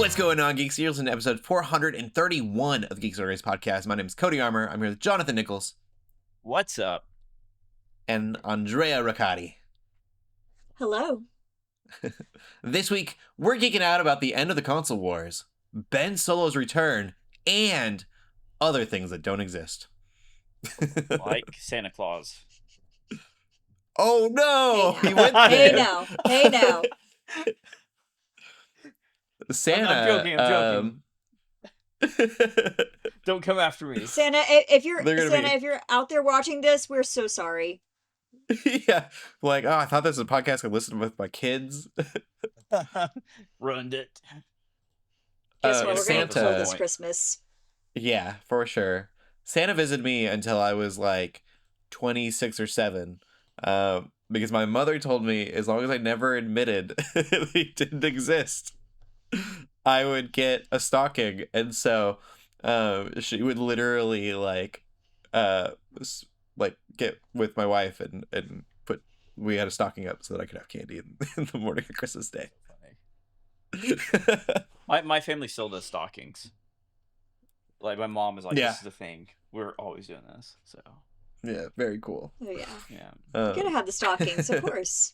What's going on, Geeks? You're listening to episode 431 of the Geeks Under Grace podcast. My name is Cody Armour. I'm here with Jonathan Nichols. What's up? And Andrea Riccati. Hello. This week, we're geeking out about the end of the console wars, Ben Solo's return, and other things that don't exist. Like Santa Claus. Oh no! Hey He went Hey there. now. Hey now. Santa. I'm joking. Don't come after me. Santa, if you're They're if you're out there watching this, we're so sorry. Yeah, like, oh, I thought this was a podcast I could listen with my kids. Ruined it. Guess what? We're Santa. gonna kill this Christmas. Yeah, for sure. Santa visited me until I was like 26 or 7. Because my mother told me as long as I never admitted they didn't exist, I would get a stocking. And so she would literally get with my wife and we had a stocking up so that I could have candy in the morning of Christmas Day. My family still does stockings. Like, my mom is like, Yeah. This is the thing. We're always doing this. So Yeah, very cool. Oh yeah. yeah. You gotta have the stockings, of course.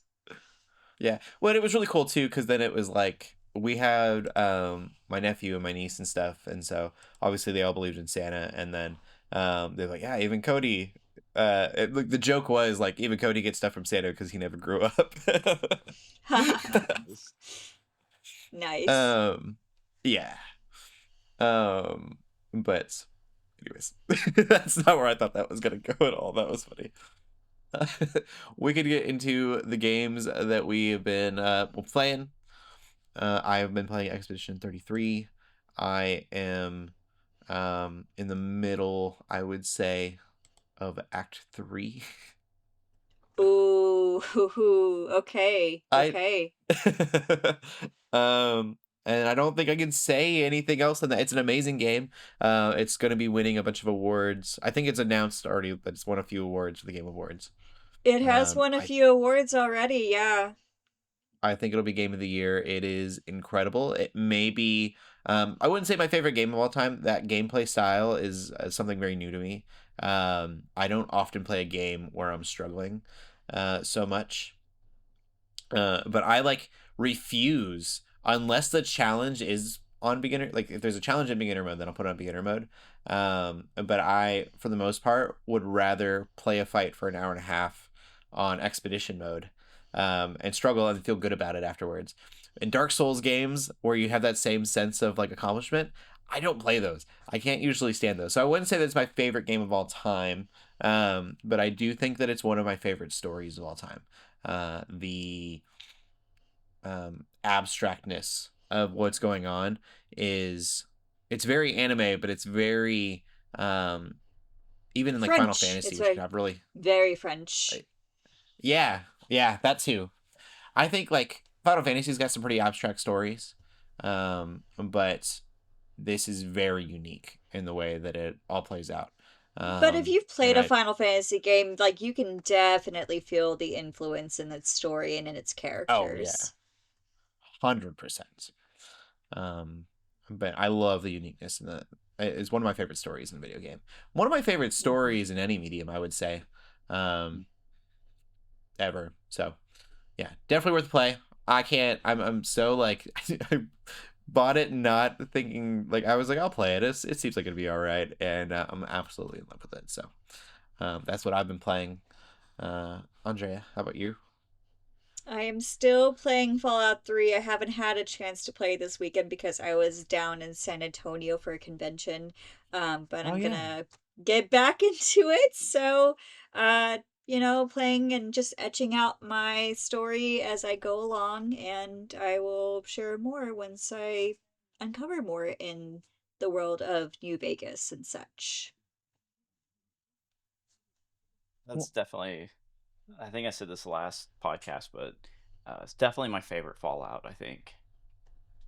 Yeah. Well, it was really cool too, because then it was like we had my nephew and my niece and stuff, and so obviously they all believed in Santa, and then they're like, yeah, even Cody. The joke was like, even Cody gets stuff from Santa because he never grew up. Nice. Yeah. But anyways, that's not where I thought that was gonna go at all. That was funny. We could get into the games that we have been playing. I have been playing Expedition 33. I am in the middle, I would say, of Act 3. Ooh, okay. Okay. And I don't think I can say anything else than that. It's an amazing game. It's going to be winning a bunch of awards. I think it's announced already that it's won a few awards for the Game Awards. It has won a few awards already, yeah. I think it'll be Game of the Year. It is incredible. It may be, I wouldn't say my favorite game of all time. That gameplay style is something very new to me. I don't often play a game where I'm struggling so much. But I refuse, unless the challenge is on beginner. Like, if there's a challenge in beginner mode, then I'll put it on beginner mode. But I, for the most part, would rather play a fight for an hour and a half on expedition mode. And struggle and feel good about it afterwards. In Dark Souls games where you have that same sense of accomplishment, I don't play those. I can't usually stand those. So I wouldn't say that's my favorite game of all time. But I do think that it's one of my favorite stories of all time. The abstractness of what's going on it's very anime, but it's very even in French. Final Fantasy, It's which have really very French. Yeah, that too. I think Final Fantasy's got some pretty abstract stories, but this is very unique in the way that it all plays out. But if you've played a Final Fantasy game, you can definitely feel the influence in its story and in its characters. Oh yeah, 100%. But I love the uniqueness in that. It's one of my favorite stories in a video game. One of my favorite stories in any medium, I would say. Ever. So yeah, definitely worth the play. I'm so I bought it not thinking, I was I'll play it. It seems like it'd be all right, and I'm absolutely in love with it. So that's what I've been playing. Andrea, how about you? I am still playing Fallout 3. I haven't had a chance to play this weekend because I was down in San Antonio for a convention. But I'm gonna get back into it. So playing and just etching out my story as I go along, and I will share more once I uncover more in the world of New Vegas and such. That's definitely, I think I said this last podcast, but it's definitely my favorite Fallout, I think.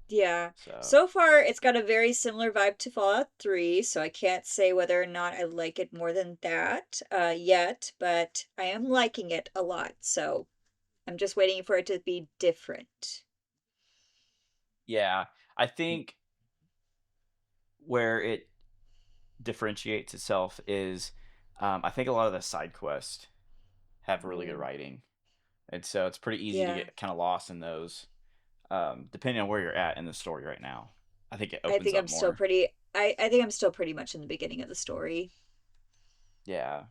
Yeah. So far, it's got a very similar vibe to Fallout 3, so I can't say whether or not I like it more than that yet, but I am liking it a lot, so I'm just waiting for it to be different. Yeah, I think where it differentiates itself is, I think a lot of the side quests have really good writing, and so it's pretty easy to Yeah. get kind of lost in those, depending on where you're at in the story right now. I think it I opens think up I'm still more. pretty. I think I'm still pretty much in the beginning of the story. Yeah.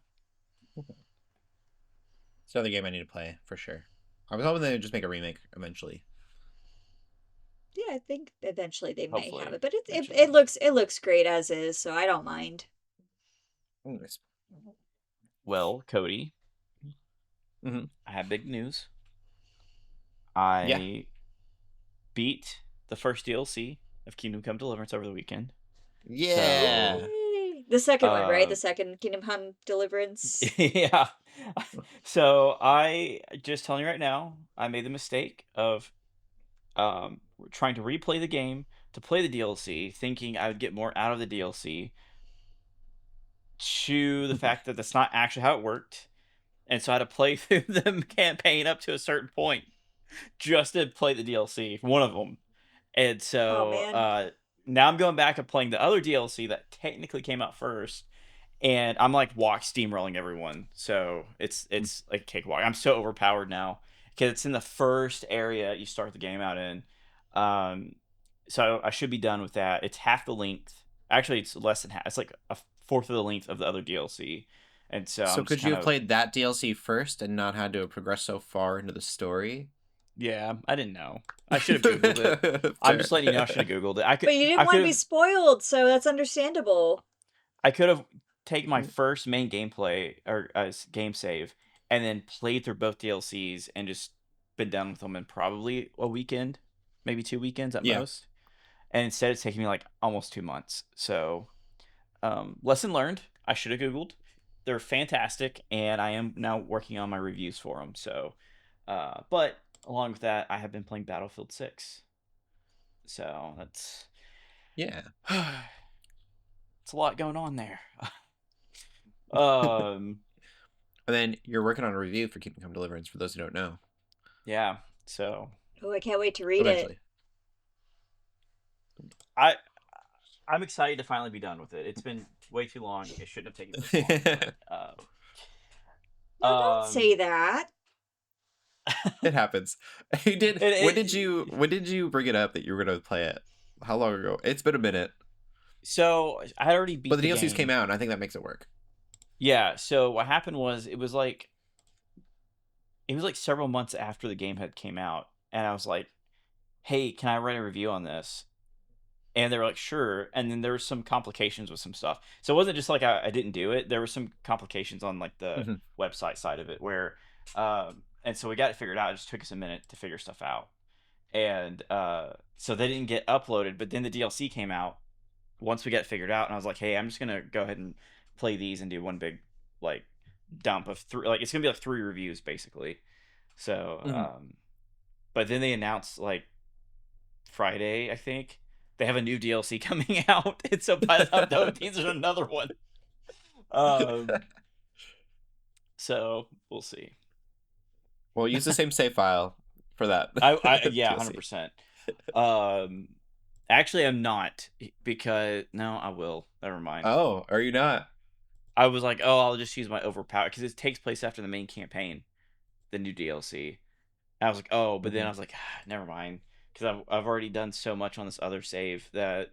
It's another game I need to play for sure. I was hoping they would just make a remake eventually. Yeah, I think eventually they may have Hopefully, it, but it eventually. looks great as is, so I don't mind. Anyways. Well, Cody, Mm-hmm. I have big news. Yeah. I beat the first DLC of Kingdom Come Deliverance over the weekend. Yeah. So, Yay! The second one, right? uh, The second Kingdom Come Deliverance. yeah. So I just telling you right now, I made the mistake of trying to replay the game to play the DLC, thinking I would get more out of the DLC. To the fact that that's not actually how it worked, and so I had to play through the campaign up to a certain point just to play the DLC, one of them. And Oh so man. now I'm going back and playing the other DLC that technically came out first, and I'm like steamrolling everyone. So it's like a cakewalk. I'm so overpowered now because it's in the first area you start the game out in. Um, so I should be done with that. It's half the length. Actually, it's less than half. It's like a fourth of the length of the other DLC, and so So I'm just could you kind have of played that DLC first and not had to progress so far into the story? yeah. I didn't know. I should have googled it. I'm Fair. just letting you know. I should have googled it. But you didn't I want could to be have spoiled, so that's understandable. I could have taken my first main gameplay or game save and then played through both DLCs and just been done with them in probably a weekend, maybe 2 weekends at Yeah. most. And instead, it's taking me like almost 2 months. So, lesson learned. I should have Googled. They're fantastic, and I am now working on my reviews for them. So, but along with that, I have been playing Battlefield 6. So, that's. Yeah. It's a lot going on there. And then you're working on a review for Kingdom Come Deliverance for those who don't know. Yeah. So Oh, I can't wait to read it. Eventually. I I'm excited to finally be done with it. It's been way too long. It shouldn't have taken this long. But No, don't say that. It happens. You did. it, When it, did you bring it up that you were going to play it? How long ago? It's been a minute. so I had already But beat the the DLCs came game. out, and I think that makes it work. Yeah. So what happened was it was like several months after the game had came out, and I was like, "Hey, can I write a review on this?" And they were like, "Sure." And then there was some complications with some stuff. So it wasn't just like I didn't do it. There were some complications on like the Mhm. website side of it where, and so we got it figured out. It just took us a minute to figure stuff out. And so they didn't get uploaded, but then the DLC came out once we got it figured out, and I was like, hey, I'm just gonna go ahead and play these and do one big like dump of three. Like it's gonna be like 3 reviews basically. So, Mhm. but then they announced like Friday, I think they have a new DLC coming out, and so by the time I'm done with these, there's another one. Um, so we'll see. Well, use the same save file for that I yeah, DLC. 100%. Um, actually, I'm not because no, I will. Never mind. Oh, are you not? I was like, oh, I'll just use my overpower because it takes place after the main campaign, the new DLC. I was like, oh, but then I Mhm. was like, never mind because I've already done so much on this other save that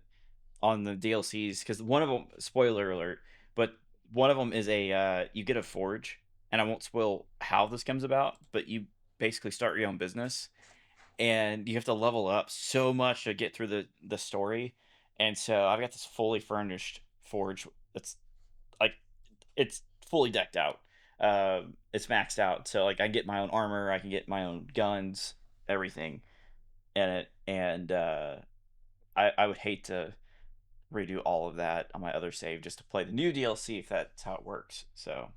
on the DLCs because one of them, spoiler alert, but one of them is a you get a forge, and I won't spoil how this comes about, but you basically start your own business and you have to level up so much to get through the story. And so I've got this fully furnished forge that's like it's fully decked out. It's maxed out, so like I can get my own armor, I can get my own guns, everything in it, and I would hate to redo all of that on my other save just to play the new DLC if that's how it works. So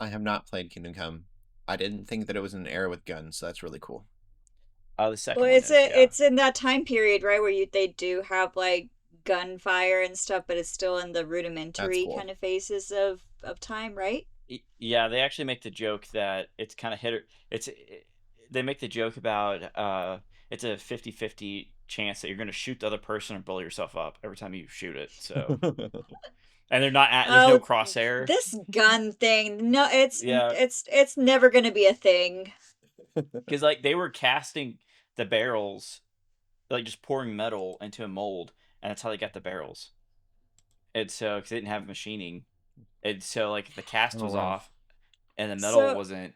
I have not played Kingdom Come. I didn't think that it was an era with guns, so that's really cool. the Well, second one is yeah. it's in that time period, right, where they do have like gunfire and stuff, but it's still in the That's rudimentary cool. kind of phases of time, right? Yeah, they actually make the joke that it's kind of hit or they make the joke about it's a 50-50 chance that you're going to shoot the other person or blow yourself up every time you shoot it. So, and they're not at, there's no Oh, crosshair. this gun thing. No, Yeah, it's never gonna be a thing. because like they were casting the barrels, like just pouring metal into a mold, and that's how they got the barrels. And so, because they didn't have machining, and so like the cast Oh was wow. off, and the metal So wasn't.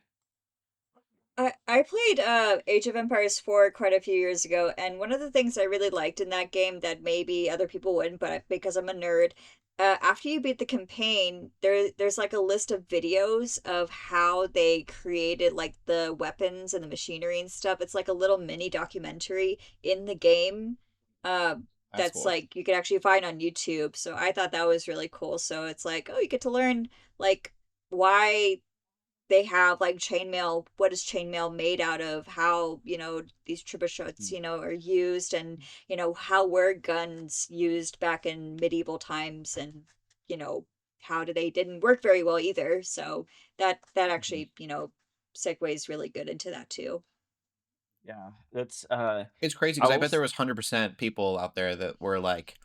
I played Age of Empires 4 quite a few years ago, and one of the things I really liked in that game that maybe other people wouldn't, but because I'm a nerd, after you beat the campaign, there's like a list of videos of how they created like the weapons and the machinery and stuff. It's like a little mini documentary in the game. Uh, That's that's cool. like you could actually find on YouTube. So I thought that was really cool. So it's like, oh, you get to learn like why they have like chainmail, what is chainmail made out of, how these trebuchets are used, and how were guns used back in medieval times, and you know how they didn't work very well either. So that Mhm. actually segues really good into that too. Yeah, that's It's crazy I because I will. bet there was 100% people out there that were like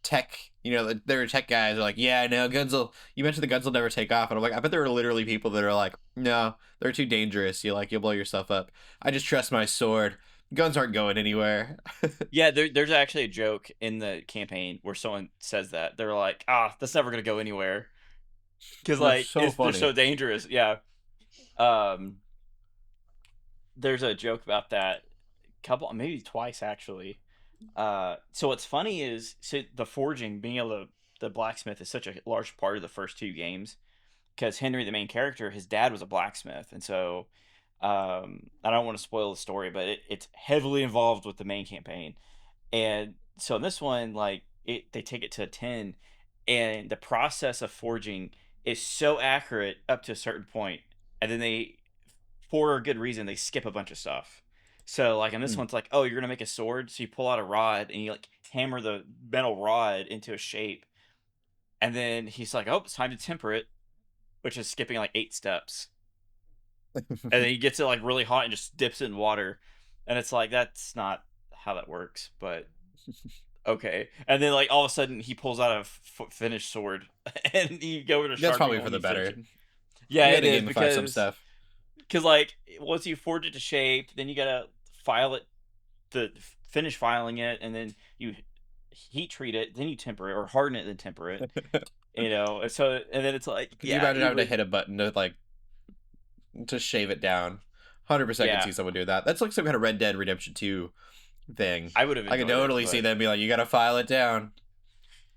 tech. There were tech guys who are like, yeah, no, guns will. You mentioned the guns will never take off, and I'm like, I bet there are literally people that are like, no, they're too dangerous. You'll blow yourself up. I just trust my sword. Guns aren't going anywhere. Yeah, there's actually a joke in the campaign where someone says that they're like, ah, that's never gonna go anywhere because That's like so they're funny. so dangerous. Yeah. Um, there's a joke about that couple, maybe twice actually. So what's funny is so the forging, being able to the blacksmith is such a large part of the first two games because Henry, the main character, his dad was a blacksmith, and so I don't want to spoil the story, but it's heavily involved with the main campaign. And so in this one, like they take it to a 10, and the process of forging is so accurate up to a certain point, and then they, for a good reason, they skip a bunch of stuff. So like in this Hmm. one's like, oh, you're gonna make a sword, so you pull out a rod and you like hammer the metal rod into a shape, and then he's like, oh, it's time to temper it, which is skipping like 8 steps, and then he gets it like really hot and just dips it in water, and it's like that's not how that works, but okay. And then like all of a sudden he pulls out a finished sword, and you go over to That's sharpening probably it for when the you finish better. it. Yeah, You got it to is gamify some stuff. because like once you forge it to shape, then you gotta file it, the finish filing it, and then you heat treat it, then you temper it or harden it, then temper it. So and then it's like Could you yeah, imagine you having to would hit a button to like to shave it down? 100% could yeah, see someone do that. That's like some kind of Red Dead Redemption 2 thing. I would have I could enjoyed it, totally see but them be like, you got to file it down.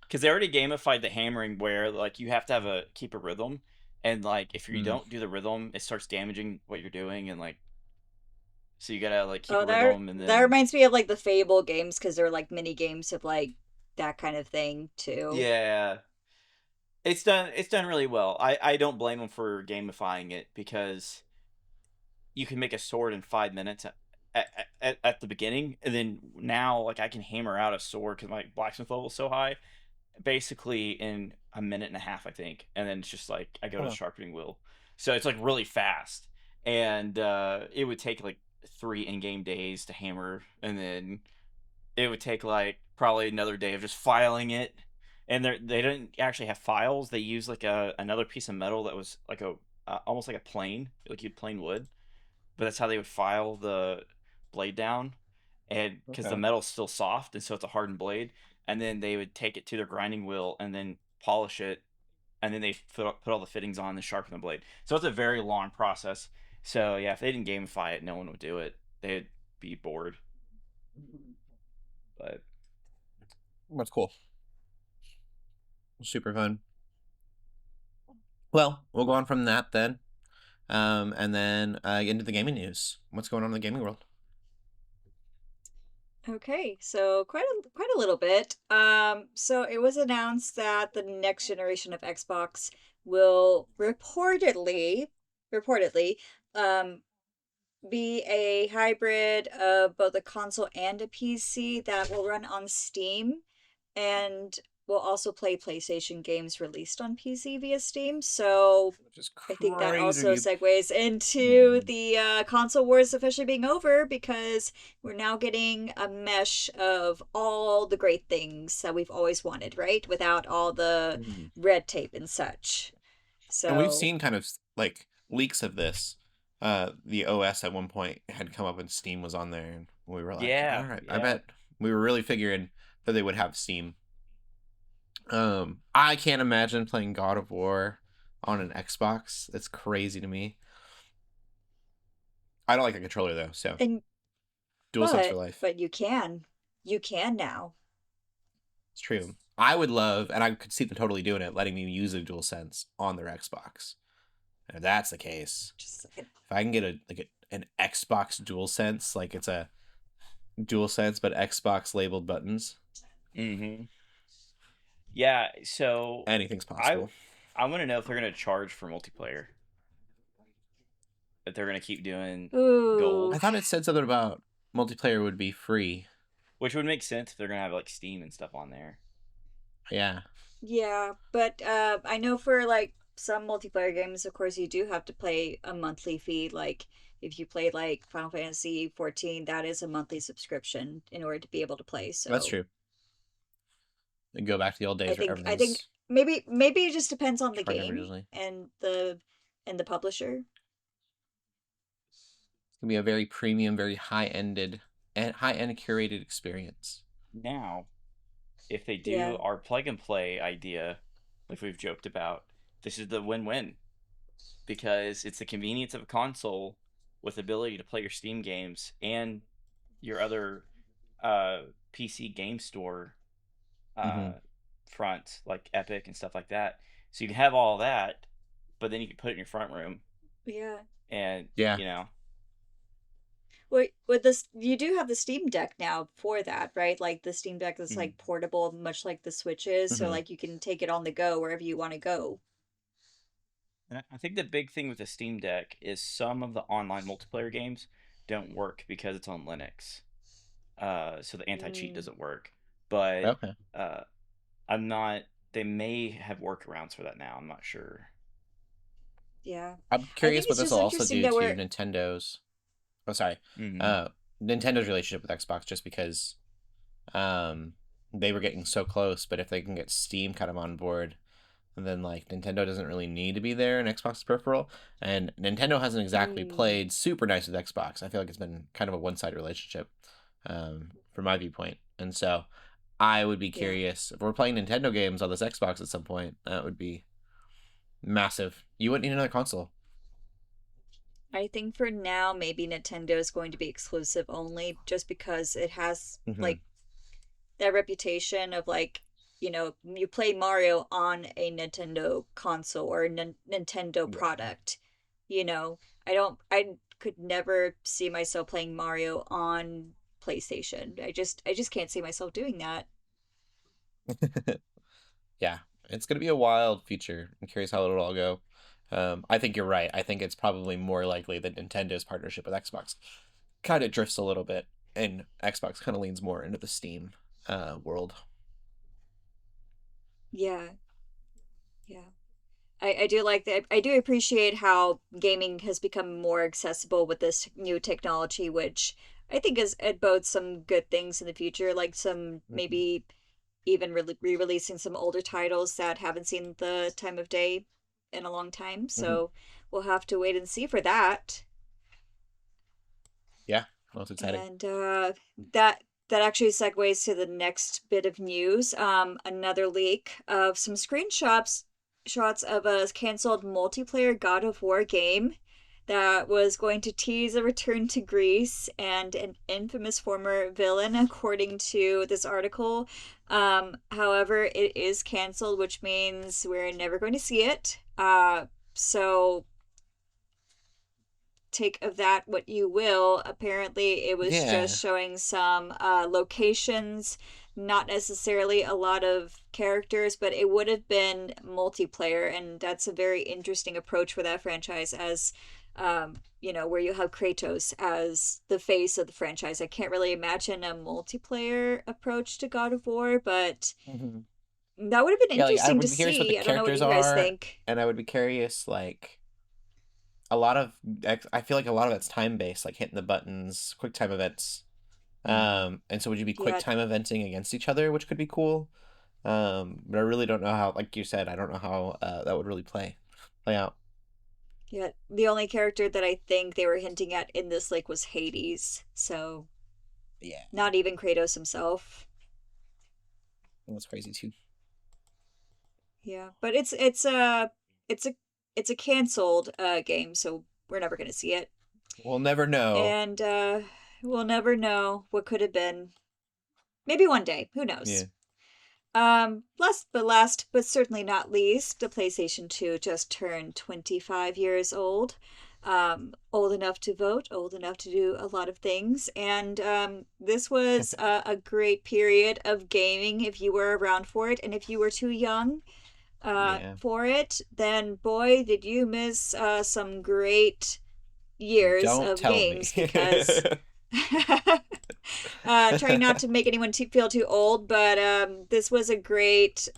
because they already gamified the hammering where like you have to have a keep a rhythm, and like if you Hmm. don't do the rhythm, it starts damaging what you're doing, and like so you gotta like keep Oh, a that rhythm, and that then reminds me of like the Fable games, because they're like mini games of like that kind of thing too. yeah, it's done really well. I don't blame them for gamifying it because you can make a sword in 5 minutes at the beginning, and then now like I can hammer out a sword because my blacksmith level is so high, basically in a minute and a half, I think, and then it's just like I go to the Oh, sharpening wheel, so it's like really fast, and it would take like 3 in-game days to hammer, and then it would take like probably another day of just filing it. And they didn't actually have files. They used like another piece of metal that was like a almost like a plane, like you'd plane wood. But that's how they would file the blade down, and because the okay. metal's still soft, and so it's a hardened blade. And then they would take it to their grinding wheel and then polish it, and then they put all the fittings on and sharpen the blade. So it's a very long process. So yeah, if they didn't gamify it, no one would do it. They'd be bored. But That's cool. Super fun. Well, we'll go on from that then. And then get into the gaming news. What's going on in the gaming world? Okay, so quite a little bit. So it was announced that the next generation of Xbox will reportedly, um, be a hybrid of both a console and a PC that will run on Steam. And will also play PlayStation games released on PC via Steam. So Which is I think that crazy. also segues into Mhm. the console wars officially being over, because we're now getting a mesh of all the great things that we've always wanted, right? Without all the Mhm. red tape and such. And we've So seen kind of like leaks of this. The OS at one point had come up and Steam was on there, and we were like, all Yeah, right, I yeah. bet we were really figuring that they would have Steam. I can't imagine playing God of War on an Xbox. It's crazy to me. I don't like the controller though, so and DualSense for life. but you can now. It's true. I would love, and I could see them totally doing it, letting me use a DualSense on their Xbox. And if that's the case, Just if I can get an Xbox DualSense, like it's a DualSense but Xbox labeled buttons, Mm-hmm. Yeah, so anything's I possible. I want to know if they're gonna charge for multiplayer. If they're gonna keep doing ooh. I gold, thought it said something about multiplayer would be free. which would make sense if they're gonna have like Steam and stuff on there. Yeah. Yeah, but I know for like some multiplayer games, of course, you do have to pay a monthly fee. Like if you play like Final Fantasy 14, that is a monthly subscription in order to be able to play. That's So true. And go back to the old days where I think everything's maybe it just depends on the charging game originally. and the publisher. It's gonna be a very premium, very high-ended and high-end curated experience. Now, if they Yeah. do our plug and play idea, like we've joked about, this is the win-win because it's the convenience of a console with the ability to play your Steam games and your other uh, PC game store uh, Mm-hmm. front, like Epic and stuff like that. So you can have all that, but then you can put it in your front room, Yeah. and Yeah. you know, Wait, with this, you do have the Steam Deck now for that, right? Like the Steam Deck is mm. like portable, much like the Switch is, so Mm-hmm. like you can take it on the go wherever you want to go. And I think the big thing with the Steam Deck is some of the online multiplayer games don't work because it's on Linux. So the anti cheat Mm, doesn't work. But Okay. uh, I'm not. They may have workarounds for that now. I'm not sure. yeah. I'm I think curious what it's this just will also interesting do that to we're Nintendo's. Oh, sorry. Mm-hmm. Uh, Nintendo's relationship with Xbox, just because um they were getting so close, but if they can get Steam kind of on board, then like Nintendo doesn't really need to be there in Xbox peripheral, and Nintendo hasn't exactly mm, played super nice with Xbox. I feel like it's been kind of a one-sided relationship, from my viewpoint, and so I would be yeah. curious if we're playing Nintendo games on this Xbox at some point. That would be massive. You wouldn't need another console. I think for now maybe Nintendo is going to be exclusive only just because it has Mm-hmm. like that reputation of like, you play Mario on a Nintendo console or Nintendo Yeah. product. You know, I could never see myself playing Mario on PlayStation. I just can't see myself doing that. Yeah, it's gonna be a wild future. I'm curious how it'll all go. I think you're right. I think it's probably more likely that Nintendo's partnership with Xbox kind of drifts a little bit, and Xbox kind of leans more into the Steam world. Yeah, yeah. I do like that. I do appreciate how gaming has become more accessible with this new technology, which I think is it bodes some good things in the future, like some Mhm. maybe even re-releasing some older titles that haven't seen the time of day in a long time. Mhm. So we'll have to wait and see for that. Yeah, well, it's exciting. And that actually segues to the next bit of news. Another leak of some screenshots shots of a canceled multiplayer God of War game that was going to tease a return to Greece and an infamous former villain, according to this article. However, it is canceled, which means we're never going to see it. So take of that what you will. Apparently, it was just Yeah, showing some locations, not necessarily a lot of characters, but it would have been multiplayer, and that's a very interesting approach for that franchise. As where you have Kratos as the face of the franchise. I can't really imagine a multiplayer approach to God of War, but Mhm. That would have been Yeah, like I interesting would to be curious what the see. I don't know what characters you guys are, think. and I would be curious like a lot of I feel like a lot of it's time based, like hitting the buttons, quick time events. Mm-hmm. And so would you be quick Yeah, time eventing against each other, which could be cool. But I really don't know how, like you said, I don't know how that would really play out. yeah. The only character that I think they were hinting at in this like was Hades. So Yeah, not even Kratos himself. that's crazy too. Yeah, but it's a it's a canceled game, so we're never gonna see it. We'll never know. And we'll never know what could have been. Maybe one day, who Yeah. knows? Last but certainly not least, the PlayStation 2 just turned 25 years old. Old enough to vote, old enough to do a lot of things. And this was a great period of gaming if you were around for it. And if you were too young Yeah. for it, then boy, did you miss some great years Don't of tell me. games because trying not to make anyone feel too old, but this was a great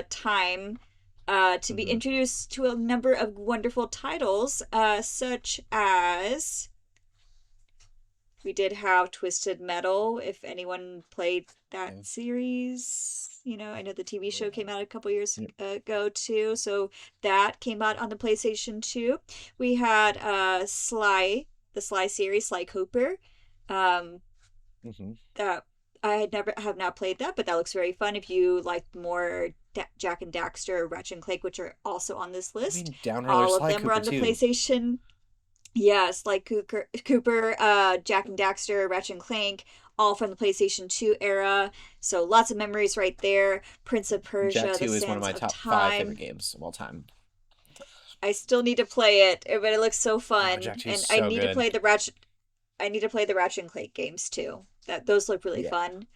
time to be Hmm. introduced to a number of wonderful titles, such as we did have Twisted Metal. If anyone played that Yeah. series, I know the TV show Yeah. came out a couple years Yep. ago too. So that came out on the PlayStation 2. We had the Sly series, Sly Cooper. Um, Hmm. that I had never have not played that, but that looks very fun. If you like more Jack and Daxter, Ratchet and Clank, which are also on this I list, mean, Downriller all of Sly them were Cooper on the too. PlayStation. Yes, like Cooper, Jack and Daxter, Ratchet and Clank, all from the PlayStation 2 era. So lots of memories right there. Prince of Jak Persia, The 2 is one of Sands my of top 5 favorite Time. games of all time. I still need to play it, but it looks so Oh, fun. Jak 2 is And I so need to good. play the Ratchet. I need to play the Ratchet and Clank games too. Those look really Yeah. fun.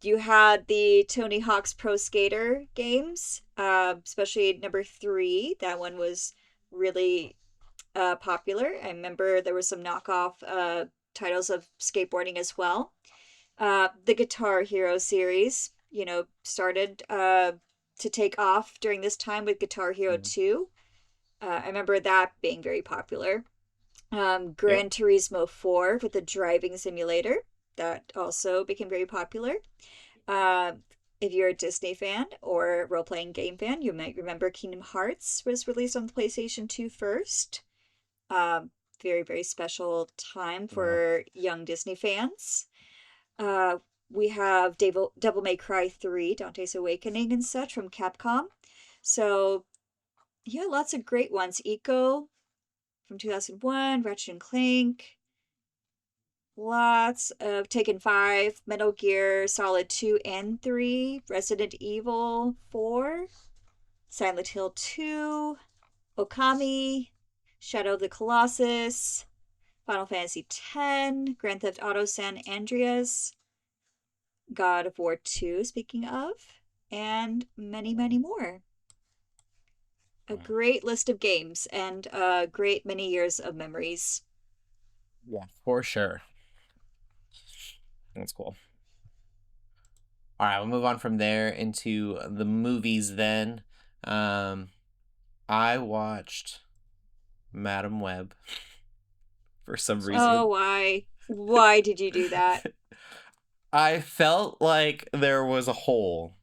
You had the Tony Hawk's Pro Skater games, especially number 3. That one was really popular. I remember there were some knockoff titles of skateboarding as well. The Guitar Hero series, started to take off during this time with Guitar Hero Mm. 2. I remember that being very popular. Yep. Gran Turismo 4 with the driving simulator. That also became very popular. Uh, if you're a Disney fan or role playing game fan, you might remember Kingdom Hearts was released on the PlayStation 2 first. Um, Very, very special time Wow. for young Disney fans. Uh, we have Devil May Cry 3, Dante's Awakening, and such from Capcom. So, yeah, lots of great ones. Eco from 2001, Ratchet and Clank, lots of Taken 5, Metal Gear Solid 2 and 3, Resident Evil 4, Silent Hill 2, Okami, Shadow of the Colossus, Final Fantasy X, Grand Theft Auto San Andreas, God of War 2, speaking of, and many, many more. A Wow. great list of games and a great many years of memories. Yeah, for sure. That's cool. All right, we'll move on from there into the movies then. Um, I watched Madam Web for some Oh, reason. why? Why did you do that? I felt like there was a hole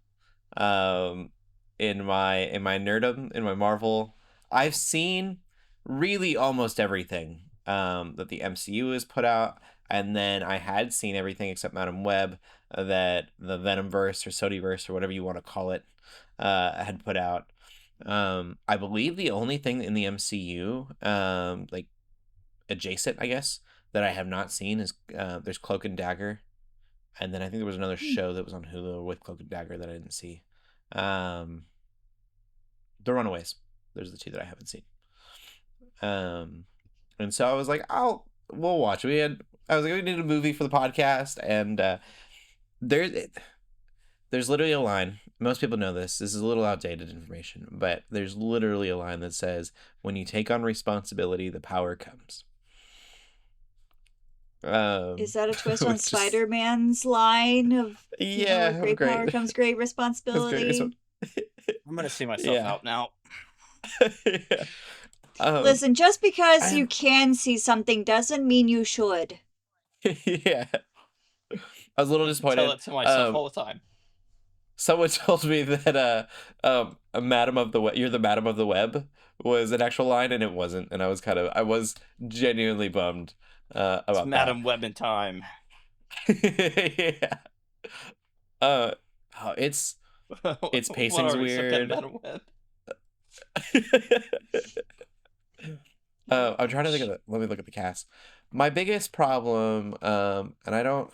um in my nerdum, in my Marvel. I've seen really almost everything that the MCU has put out, and then I had seen everything except Madam Web that the Venomverse or Sonyverse or whatever you want to call it had put out. I believe the only thing in the MCU like adjacent, I guess, that I have not seen is there's Cloak and Dagger, and then I think there was another Hmm. show that was on Hulu with Cloak and Dagger that I didn't see. Um, The Runaways. There's the two that I haven't seen. Um, and so I was like, we'll watch. I was like, we need a movie for the podcast, and there, there's literally a line. Most people know this. This is a little outdated information, but there's literally a line that says, "When you take on responsibility, the power comes." Is that a twist on which is Spider-Man's line of, with yeah, great power great. comes great That's great. responsibility? I'm gonna see myself Yeah. out now. Yeah. Um, Listen, just because you I can see something doesn't mean you should. yeah. I was a little Tell disappointed. it to myself all the time. Someone told me that a Madam of the Web, you're the Madam of the Web was an actual line, and it wasn't, and I was genuinely bummed It's about that. Madam Web in time. Yeah. Uh, oh, its What pacing's are we? Some kind of weird. Madam Web? I'm trying to think of it. Let me look at the cast. My biggest problem, and I don't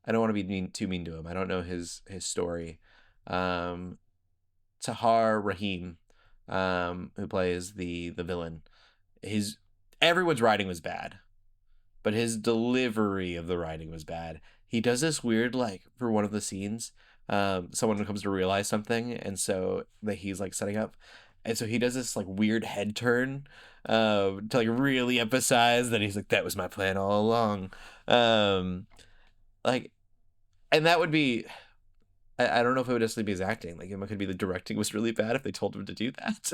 want to be too mean to him. I don't know his story. Um, Tahar Rahim, who plays the villain. His Everyone's writing was bad, but his delivery of the writing was bad. He does this weird, like, for one of the scenes, someone comes to realize something, and so that he's like setting up, and so he does this like weird head turn, to like really emphasize that he's like, that was my plan all along, like, and that would be. I don't know if it would necessarily be his acting. Like, it could be the directing was really bad if they told him to do that.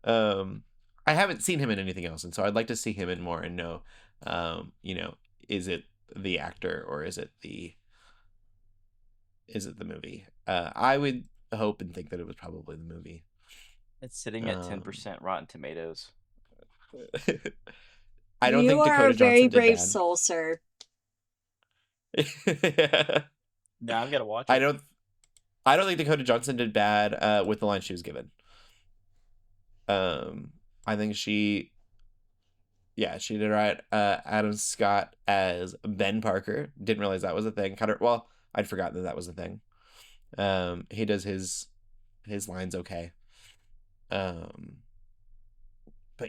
um, I haven't seen him in anything else, and so I'd like to see him in more and know, you know, is it the actor or is it the movie? I would hope and think that it was probably the movie. It's sitting at Um, 10% Rotten Tomatoes. I don't You think are a Dakota very Johnson did brave bad. soul, sir. Now I've got to watch I it. don't think Dakota Johnson did bad with the line she was given. I think she did right. Adam Scott as Ben Parker. Didn't realize that was a thing. Well, I'd forgotten that was a thing. He does his lines okay. But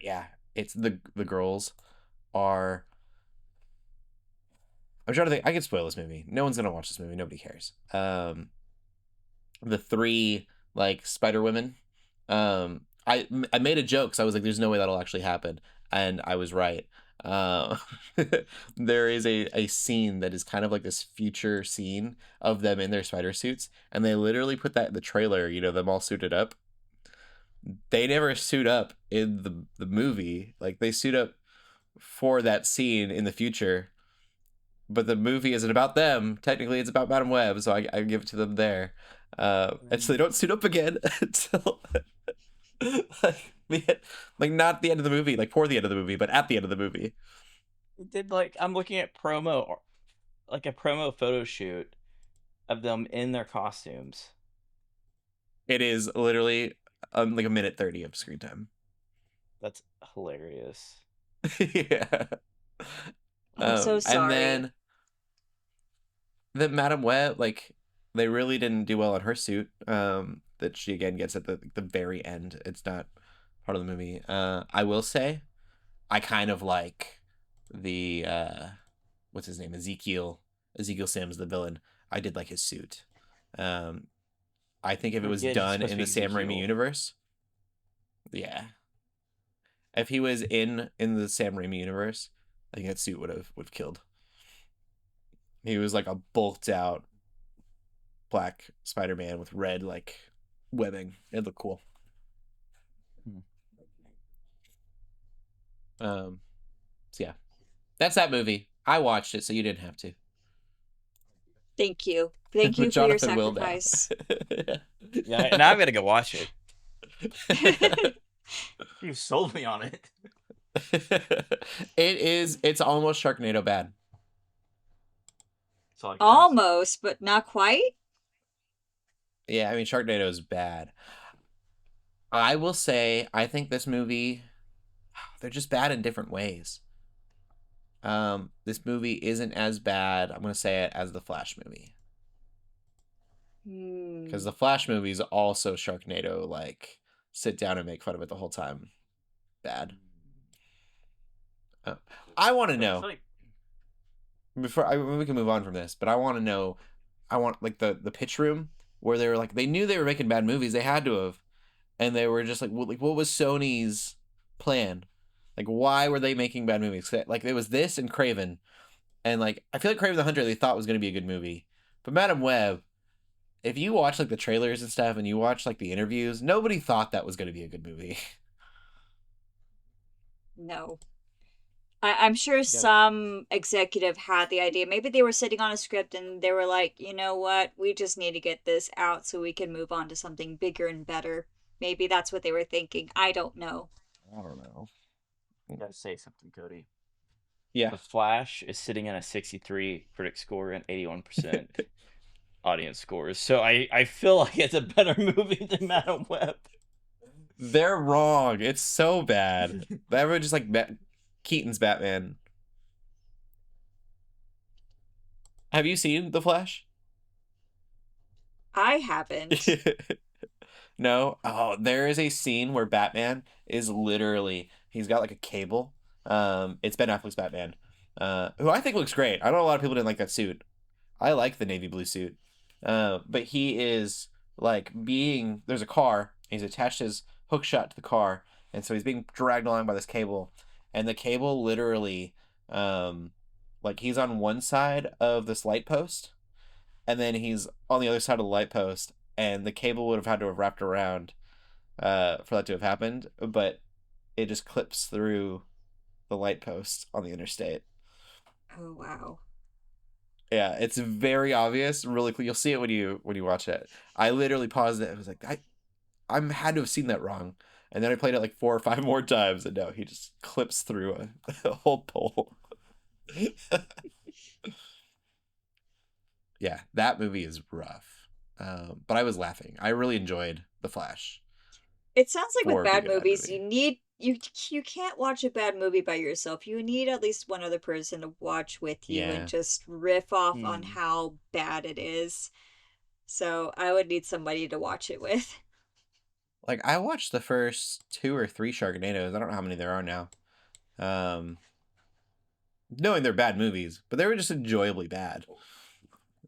yeah, it's the girls are. I'm trying to think. I could spoil this movie. No one's gonna watch this movie. Nobody cares. The three like Spider Women. I made a joke, so I was like, "There's no way that'll actually happen," and I was right. Uh, there is a scene that is kind of like this future scene of them in their spider suits, and they literally put that in the trailer. You know, them all suited up. They never suit up in the movie. Like, they suit up for that scene in the future, but the movie isn't about them. Technically, it's about Madam Web, so I give it to them there. And so they don't suit up again until like not the end of the movie, like for the end of the movie, but at the end of the movie. It did, like, I'm looking at like a promo photo shoot of them in their costumes. It is literally like a minute 30 of screen time. That's hilarious. Yeah. I'm so sorry. And then the Madam Web, like, they really didn't do well on her suit. That she again gets at the very end. It's not part of the movie. I will say, I kind of like the what's his name, Ezekiel Sims, the villain. I did like his suit. I think if it was Forget it's done supposed in to the be Sam Raimi Ezekiel. universe, yeah. If he was in the Sam Raimi universe, I think that suit would have killed. He was like a bulked out black Spider-Man with red like webbing. It looked cool. So yeah, that's that movie. I watched it, so you didn't have to. Thank you. Thank But you for your Jonathan will now. sacrifice. Yeah, now I'm gonna go watch it. You sold me on it. It's almost Sharknado bad. That's all I can ask. Almost, but not quite. Yeah, I mean, Sharknado is bad. I will say, I think this movie, they're just bad in different ways. This movie isn't as bad, I'm gonna say it, as the Flash movie. Because the Flash movie is also Sharknado, like, sit down and make fun of it the whole time. Bad. I want to know, we can move on from this, but I want to know, I want, like, the pitch room where they were like, they knew they were making bad movies, they had to have, and they were just like, what was Sony's plan? Like, why were they making bad movies? Like, it was this and Craven, and like I feel like Craven the Hunter they thought was going to be a good movie, but Madam Web, if you watch like the trailers and stuff and you watch like the interviews, nobody thought that was going to be a good movie. No. I'm sure Yep. some executive had the idea. Maybe they were sitting on a script and they were like, you know what? We just need to get this out so we can move on to something bigger and better. Maybe that's what they were thinking. I don't know. I don't know. I gotta say something, Cody. Yeah. The Flash is sitting at a 63 critic score and 81% audience scores. So I feel like it's a better movie than Madam Web. They're wrong. It's so bad. Everyone just like Keaton's Batman. Have you seen The Flash? I haven't. No. Oh, there is a scene where Batman is literally he's got like a cable. It's Ben Affleck's Batman, who I think looks great. I know a lot of people didn't like that suit. I like the navy blue suit. But he is like there's a car. He's attached his hook shot to the car, and so he's being dragged along by this cable, and the cable literally, like he's on one side of this light post, and then he's on the other side of the light post, and the cable would have had to have wrapped around, for that to have happened, but it just clips through the light post on the interstate. Oh, wow. Yeah, it's very obvious. Really cool. You'll see it when you watch it. I literally paused it. I was like, I had to have seen that wrong. And then I played it like 4 or 5 more times, and no, he just clips through a whole pole. Yeah, that movie is rough. But I was laughing. I really enjoyed The Flash. It sounds like with For being bad a bad movies, movie. you can't watch a bad movie by yourself. You need at least one other person to watch with you and Yeah. just riff off on Hmm. how bad it is. So I would need somebody to watch it with. Like I watched the first 2 or 3 Sharknadoes. I don't know how many there are now. Um, Knowing they're bad movies, but they were just enjoyably bad.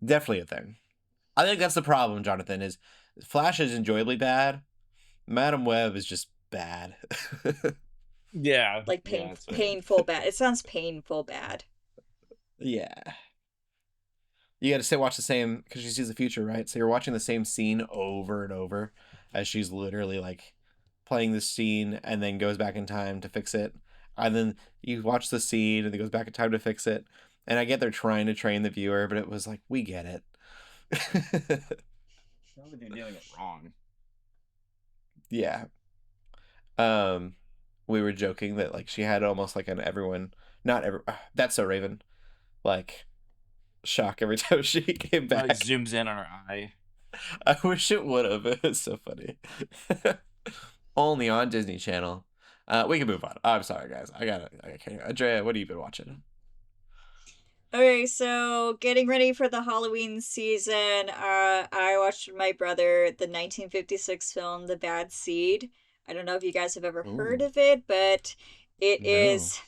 Definitely a thing. I think that's the problem, Jonathan, is Flash is enjoyably bad. Madam Web is just bad. Yeah. Like Yeah, that's fair. painful bad. It sounds painful bad. Yeah. You got to sit watch the same because she sees the future, right? So you're watching the same scene over and over as she's literally like playing this scene and then goes back in time to fix it. And then you watch the scene and it goes back in time to fix it. And I get they're trying to train the viewer, but it was like, we get it. Probably they're doing it wrong. Yeah. We were joking that like she had almost like an everyone, not every, that's so Raven, like shock every time she came It back. zooms in on her eye. I wish it would have. It was so funny. Only on Disney Channel. We can move on. I'm sorry, guys. I can't. Andrea, what have you been watching? Okay, so getting ready for the Halloween season, I watched with my brother the 1956 film The Bad Seed. I don't know if you guys have ever heard Ooh, of it, but it no. is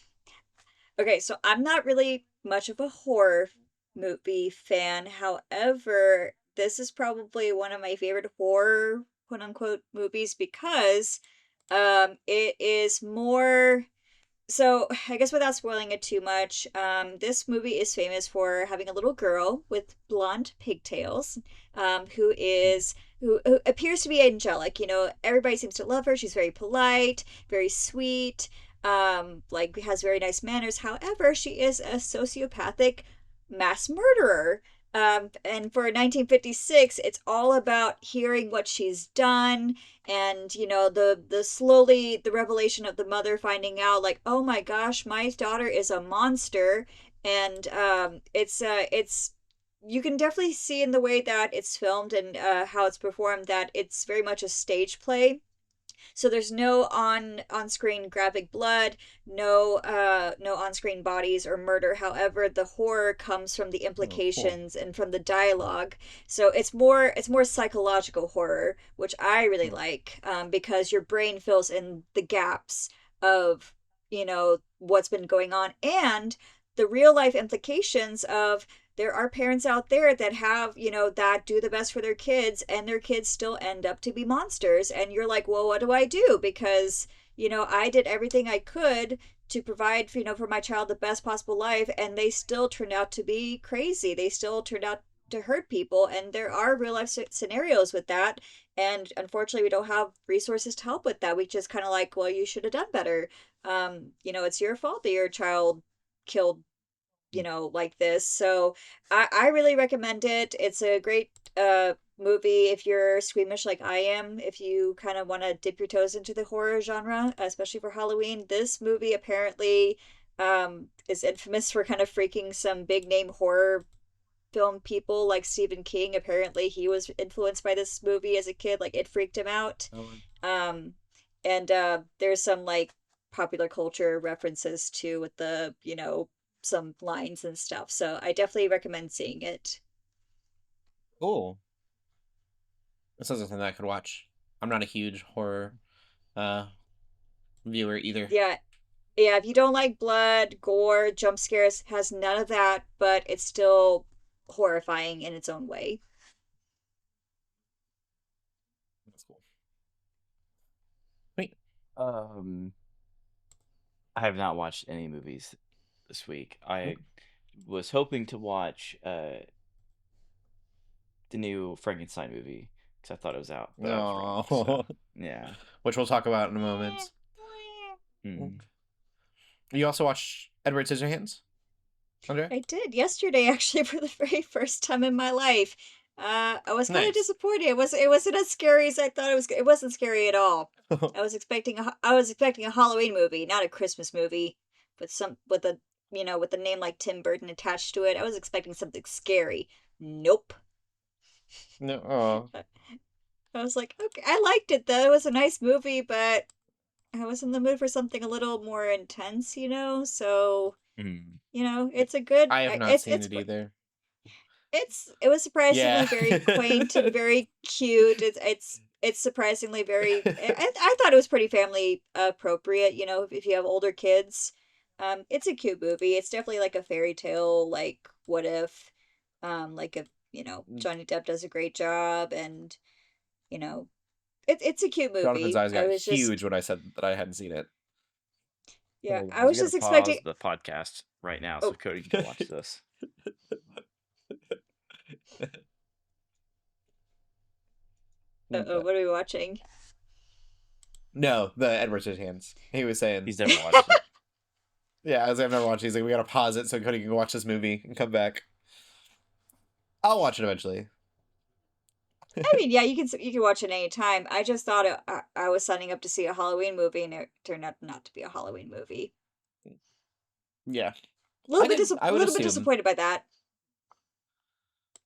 okay. So I'm not really much of a horror movie fan. However, this is probably one of my favorite horror quote unquote movies because it is more so I guess without spoiling it too much, this movie is famous for having a little girl with blonde pigtails, who appears to be angelic. You know, everybody seems to love her. She's very polite, very sweet, like has very nice manners. However, she is a sociopathic mass murderer. And for 1956, it's all about hearing what she's done and the slowly the revelation of the mother finding out like, oh my gosh, my daughter is a monster. And it's you can definitely see in the way that it's filmed and how it's performed that it's very much a stage play. So there's no on-screen graphic blood, no on-screen bodies or murder. However, the horror comes from the Oh, cool. implications and from the dialogue. So it's more psychological horror, which I really like, because your brain fills in the gaps of what's been going on and the real life implications of there are parents out there that have, that do the best for their kids and their kids still end up to be monsters. And you're like, well, what do I do? Because, I did everything I could to provide, for my child the best possible life, and they still turned out to be crazy. They still turned out to hurt people, and there are real life scenarios with that. And unfortunately, we don't have resources to help with that. We just kind of like, well, you should have done better. It's your fault that your child killed, like this. So I really recommend it. It's a great movie if you're squeamish like I am, if you kind of want to dip your toes into the horror genre, especially for Halloween. This movie apparently is infamous for kind of freaking some big name horror film people like Stephen King. Apparently he was influenced by this movie as a kid, like it freaked him out. Oh. Um and there's some like popular culture references too with the, some lines and stuff. So I definitely recommend seeing it. Cool. That sounds like something I could watch. I'm not a huge horror viewer either. Yeah. Yeah, if you don't like blood, gore, jump scares, has none of that, but it's still horrifying in its own way. That's cool. Wait. I have not watched any movies this week. I was hoping to watch the new Frankenstein movie because I thought it was out, but I was wrong. So, yeah. Which we'll talk about in a moment. You also watched Edward Scissorhands, Andrea? I did yesterday, actually, for the very first time in my life. I was kind of disappointed. It wasn't as scary as I thought it was. It wasn't scary at all. I was expecting a Halloween movie, not a Christmas movie, with a with a name like Tim Burton attached to it. I was expecting something scary. Nope. No. Oh. I was like, okay, I liked it though. It was a nice movie, but I was in the mood for something a little more intense, So, it's a good. I have not seen it either. It was surprisingly very quaint and very cute. It's surprisingly very. I thought it was pretty family appropriate. If you have older kids, it's a cute movie. It's definitely like a fairy tale. Like what if, like if Johnny Depp does a great job, and it's a cute movie. Jonathan's eyes got huge when I said that I hadn't seen it. Yeah, I was just expecting the podcast right now so Cody can watch this. Uh-oh, what are we watching? No, the Edward Scissorhands. He was saying he's never watched it. Yeah, I've never watched it. He's like, we gotta pause it so Cody can go watch this movie and come back. I'll watch it eventually. I mean, yeah, you can watch it anytime. I just thought I was signing up to see a Halloween movie, and it turned out not to be a Halloween movie. Yeah, a little bit disappointed by that.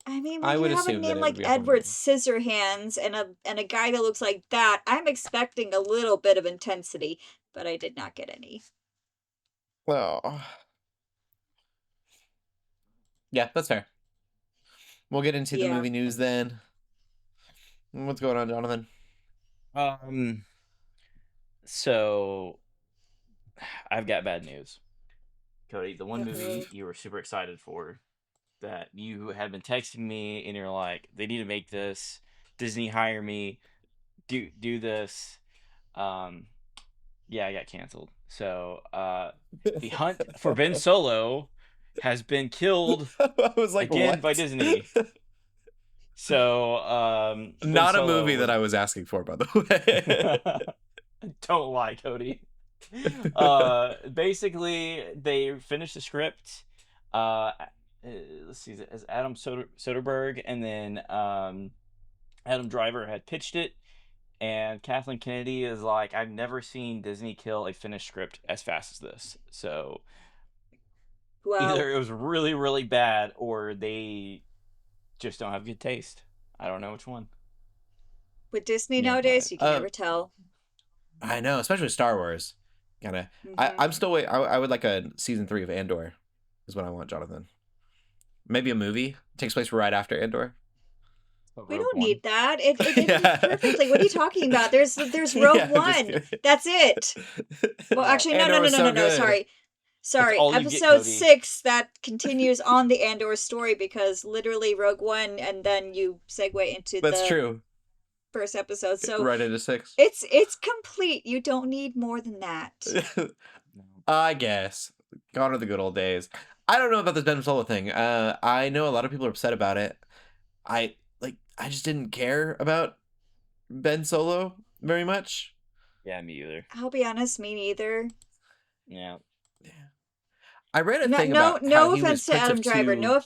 I mean, when you have a name like Edward Scissorhands and a guy that looks like that, I'm expecting a little bit of intensity, but I did not get any. Oh. Yeah, that's fair. We'll get into the movie news then. What's going on, Jonathan? So I've got bad news. Cody, the one movie you were super excited for that you had been texting me and you're like, they need to make this. Disney hire me. Do this. Yeah, I got canceled. So the hunt for Ben Solo has been killed I was like, again what? by Disney. So not a movie that I was asking for, by the way. Don't lie, Cody. Basically they finished the script. Let's see, as Adam Soderbergh, and then Adam Driver had pitched it, and Kathleen Kennedy is like, I've never seen Disney kill a finished script as fast as this. So either it was really, really bad, or they just don't have good taste. I don't know which one. With Disney nowadays, you can never tell. I know, especially with Star Wars. Kinda. I'm still waiting. I would like a season 3 of Andor, is what I want, Jonathan. Maybe a movie. It takes place right after Andor. We don't need that. It perfectly. What are you talking about? There's Rogue One. That's it. Well, actually, no. Sorry. Episode 6 that continues on the Andor story, because literally Rogue One, and then you segue into That's true. first episode. So Right into 6. it's complete. You don't need more than that. I guess. Gone are the good old days. I don't know about this Ben Solo thing. I know a lot of people are upset about it. I just didn't care about Ben Solo very much. Yeah, me either. I'll be honest, me neither. Yeah. I read a No, thing no, about how no he was offense to Prince Adam of Driver. Two. No,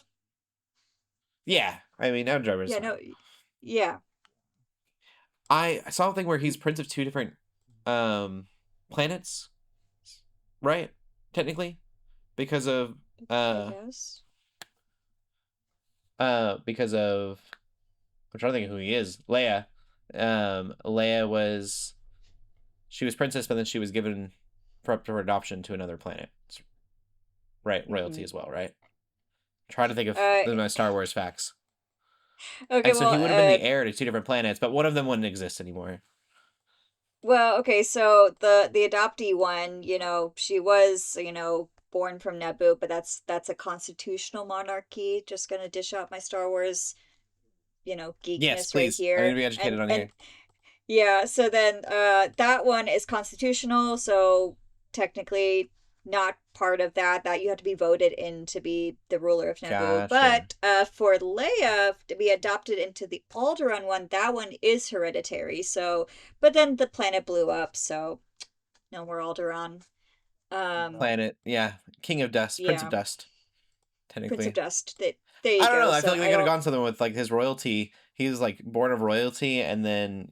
Yeah, I mean Adam Driver's yeah, fine. no, yeah. I saw a thing where he's Prince of 2 different planets, right? Technically, because of I guess. because of I'm trying to think of who he is. Leia. Leia she was princess, but then she was given up for adoption to another planet. Right, royalty as well, right? Trying to think of my Star Wars facts. Okay, And so he well, would have been the heir to 2 different planets, but one of them wouldn't exist anymore. well, okay, so the adoptee one, she was, born from Naboo, but that's a constitutional monarchy. Just gonna dish out my Star Wars, Yes, geekness right please. I need here. to be educated on And here. yeah, so then that one is constitutional, so technically not part of that. That you have to be voted in to be the ruler of Naboo. Gotcha. But for Leia to be adopted into the Alderaan one, that one is hereditary. So, but then the planet blew up, so no more Alderaan. Planet, yeah. King of Dust, Prince of Yeah, Dust, Prince of technically. Dust. There you I don't go. know. I feel So like they I could have don't. gone something with like his royalty. He was like born of royalty, and then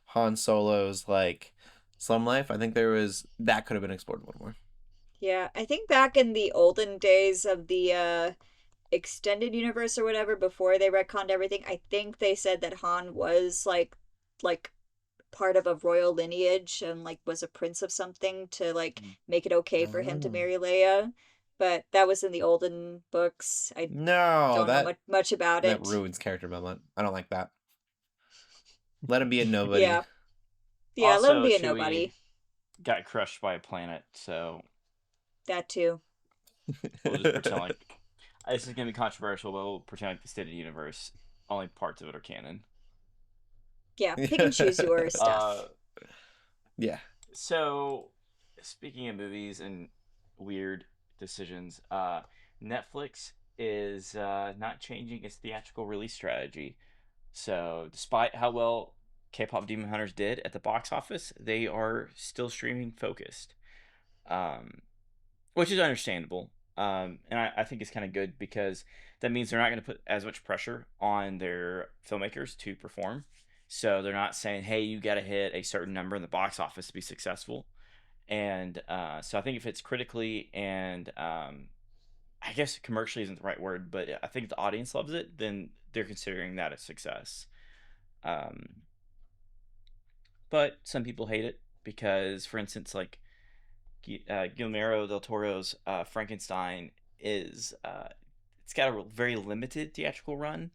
Han Solo's like slum life. I think that could have been explored a little more. Yeah, I think back in the olden days of the extended universe or whatever, before they retconned everything, I think they said that Han was like part of a royal lineage and like was a prince of something to like make it okay for him to Oh. marry Leia. But that was in the olden books. I No, don't know much about that it. ruins character development. I don't like that. Let him be a nobody. Yeah. Yeah, let him Also, be a Chewie nobody. got crushed by a planet, so That too. we'll just pretend like this is gonna be controversial, but we'll pretend like the extended universe, only parts of it are canon. Yeah, pick and choose your stuff. Yeah. So, speaking of movies and weird decisions, Netflix is not changing its theatrical release strategy. So, despite how well K-pop Demon Hunters did at the box office, they are still streaming focused, um, which is understandable. And I think it's kind of good because that means they're not going to put as much pressure on their filmmakers to perform. So they're not saying, "Hey, you got to hit a certain number in the box office to be successful." And so I think if it's critically and I guess commercially isn't the right word, but I think if the audience loves it, then they're considering that a success. Um, but some people hate it because, for instance, like Guillermo del Toro's Frankenstein is it's got a very limited theatrical run,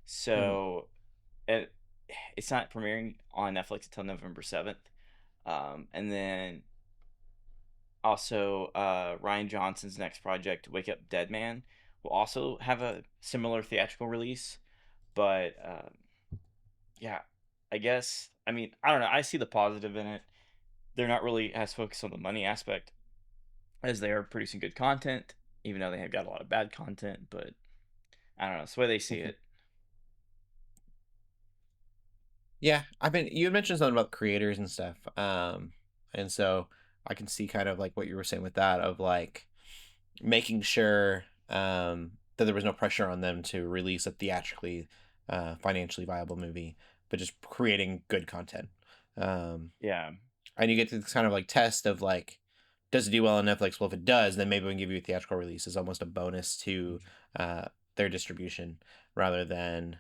so it, it's not premiering on Netflix until November 7th. And then also Ryan Johnson's next project, Wake Up Dead Man, will also have a similar theatrical release, but yeah, I guess I mean I don't know. I see the positive in it. They're not really as focused on the money aspect as they are producing good content, even though they have got a lot of bad content. But I don't know. It's the way they see it. Yeah, you had mentioned something about creators and stuff. And so I can see kind of like what you were saying with that of like making sure that there was no pressure on them to release a theatrically financially viable movie, but just creating good content. Yeah. And you get to this kind of like test of like, does it do well on Netflix? Well, if it does, then maybe we can give you a theatrical release as almost a bonus to their distribution rather than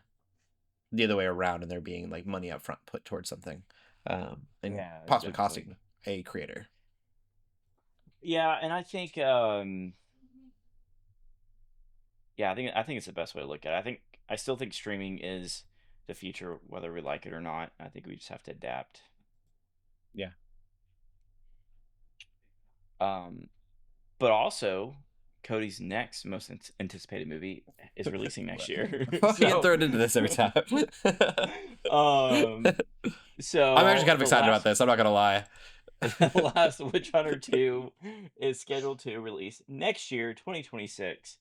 the other way around and there being like money up front put towards something and Yeah, possibly definitely. costing a creator. Yeah, and I think yeah, I think it's the best way to look at it. I still think streaming is the future, whether we like it or not. I think we just have to adapt. Yeah. But also Cody's next most anticipated movie is releasing next year. Fucking get thrown into this every time. um, I'm actually so kind of excited about this. I'm not gonna lie. the last Witch Hunter 2 is scheduled to release next year, 2026.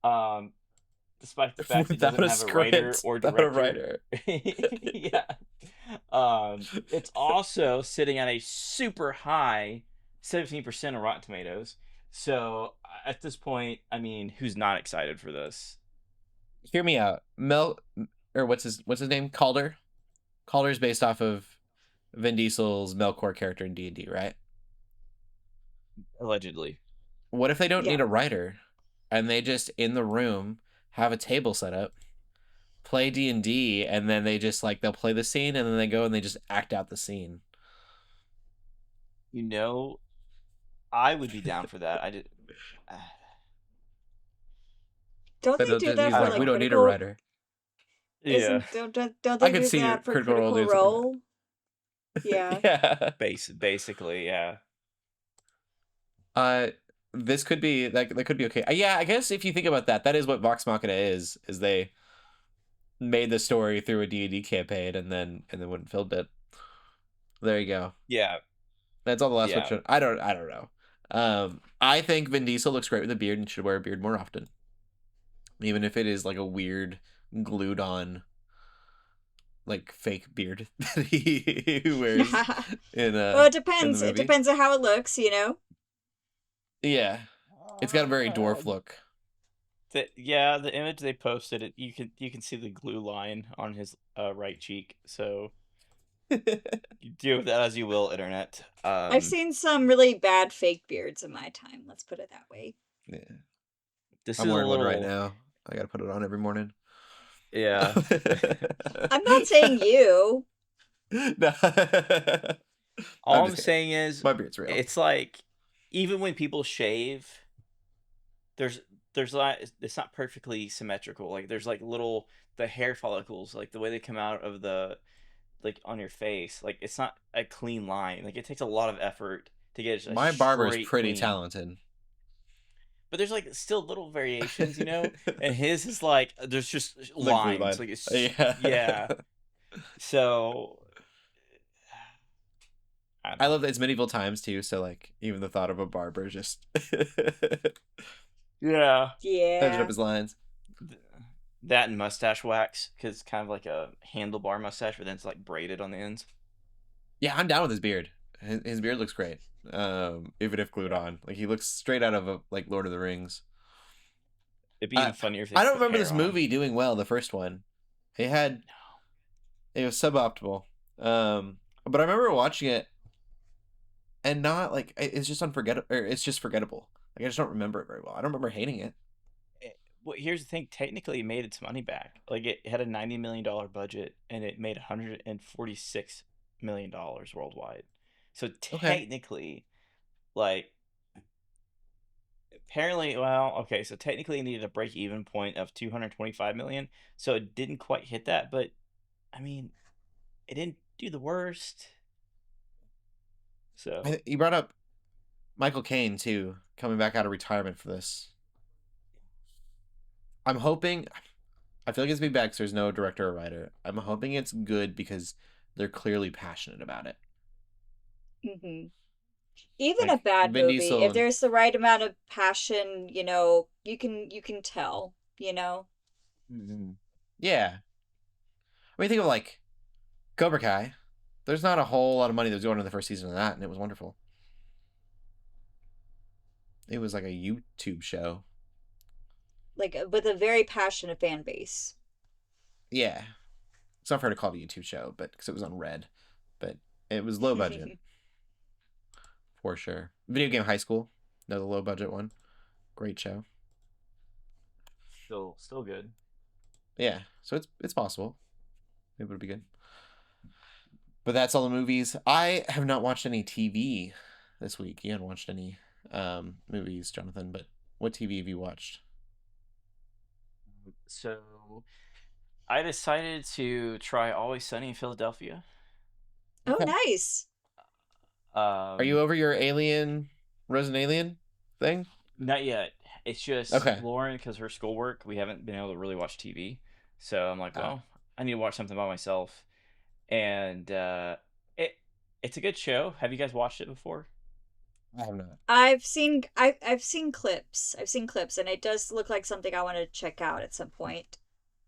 Um, despite the fact it Without doesn't a have a writer script, or without a director. writer. Yeah. It's also sitting at a super high 17% on Rotten Tomatoes. So at this point, I mean, who's not excited for this? Hear me out. Mel, or what's his name? Calder. Calder's based off of Vin Diesel's Melkor character in D&D, right? Allegedly. What if they don't Yeah. need a writer, and they just in the room have a table set up, play D&D, and then they just like they'll play the scene, and then they go and they just act out the scene. You know, I would be down for that. I did. Don't they do that for like we don't need a Critical? writer. Yeah, Don't I they could do see that for Critical Role Critical doing something like Role? Yeah. Yeah. basically, yeah. This could be that could be okay. Yeah, I guess if you think about that, that is what Vox Machina is they made the story through a D&D campaign and then went and filmed it. There you go. Yeah. That's all the last Yeah. one. I don't know. I think Vin Diesel looks great with a beard and should wear a beard more often. Even if it is like a weird glued on like fake beard that he wears in Well, it depends. in the It movie. depends on how it looks, you know. Yeah. It's got a very dwarf look. The image they posted, you can see the glue line on his right cheek. So you do with that as you will, internet. I've seen some really bad fake beards in my time. Let's put it that way. Yeah. This I'm is wearing a little one right now. I gotta put it on every morning. Yeah. I'm not saying you. No. All I'm saying is my beard's real. It's like even when people shave, there's like it's not perfectly symmetrical. Like there's like the hair follicles, like the way they come out of the like on your face, like it's not a clean line. Like it takes a lot of effort to get it. My barber's pretty clean. talented. But there's like still little variations, you know. And his is like there's just lines, like it's yeah. So I love that it's medieval times too. So like even the thought of a barber just yeah hedging up his lines. That and mustache wax, because it's kind of like a handlebar mustache, but then it's like braided on the ends. Yeah, I'm down with his beard. His beard looks great. Even if glued on, like he looks straight out of like Lord of the Rings. It'd be even funnier if they I don't put remember hair this on. movie doing well. The first one, it was suboptimal. But I remember watching it, and not like it's just unforgettable. Or it's just forgettable. Like I just don't remember it very well. I don't remember hating it. Well, here's the thing. Technically, it made its money back. Like it had a $90 million budget, and it made $146 million worldwide. So technically, like, apparently, so technically, it needed a break-even point of 225 million. So it didn't quite hit that, but I mean, it didn't do the worst. So you brought up Michael Caine too, coming back out of retirement for this. I'm hoping. I feel like it's big back, so there's no director or writer. I'm hoping it's good because they're clearly passionate about it. Mm-hmm. Even Like, a bad Vin movie, Diesel if there's the right amount of passion, you know, you can tell, you know. Mm-hmm. Yeah. I mean, think of like Cobra Kai. There's not a whole lot of money that was going into the first season of that, and it was wonderful. It was like a YouTube show. Like with a very passionate fan base. Yeah. It's not fair to call it a YouTube show, but because it was on Red, but it was low budget. For sure. Video Game High School, another low budget one. Great show. still good. Yeah, so it's possible. Maybe it'll be good. But that's all the movies. I have not watched any TV this week. You haven't watched any movies, Jonathan, but what TV have you watched? So I decided to try Always Sunny in Philadelphia. Oh, nice. Are you over your Resident Alien thing? Not yet. It's just Okay. Lauren, because her schoolwork, we haven't been able to really watch TV. So I'm like, Uh, well, I need to watch something by myself. And it it's a good show. Have you guys watched it before? I have not. I've seen clips. I've seen clips and it does look like something I want to check out at some point.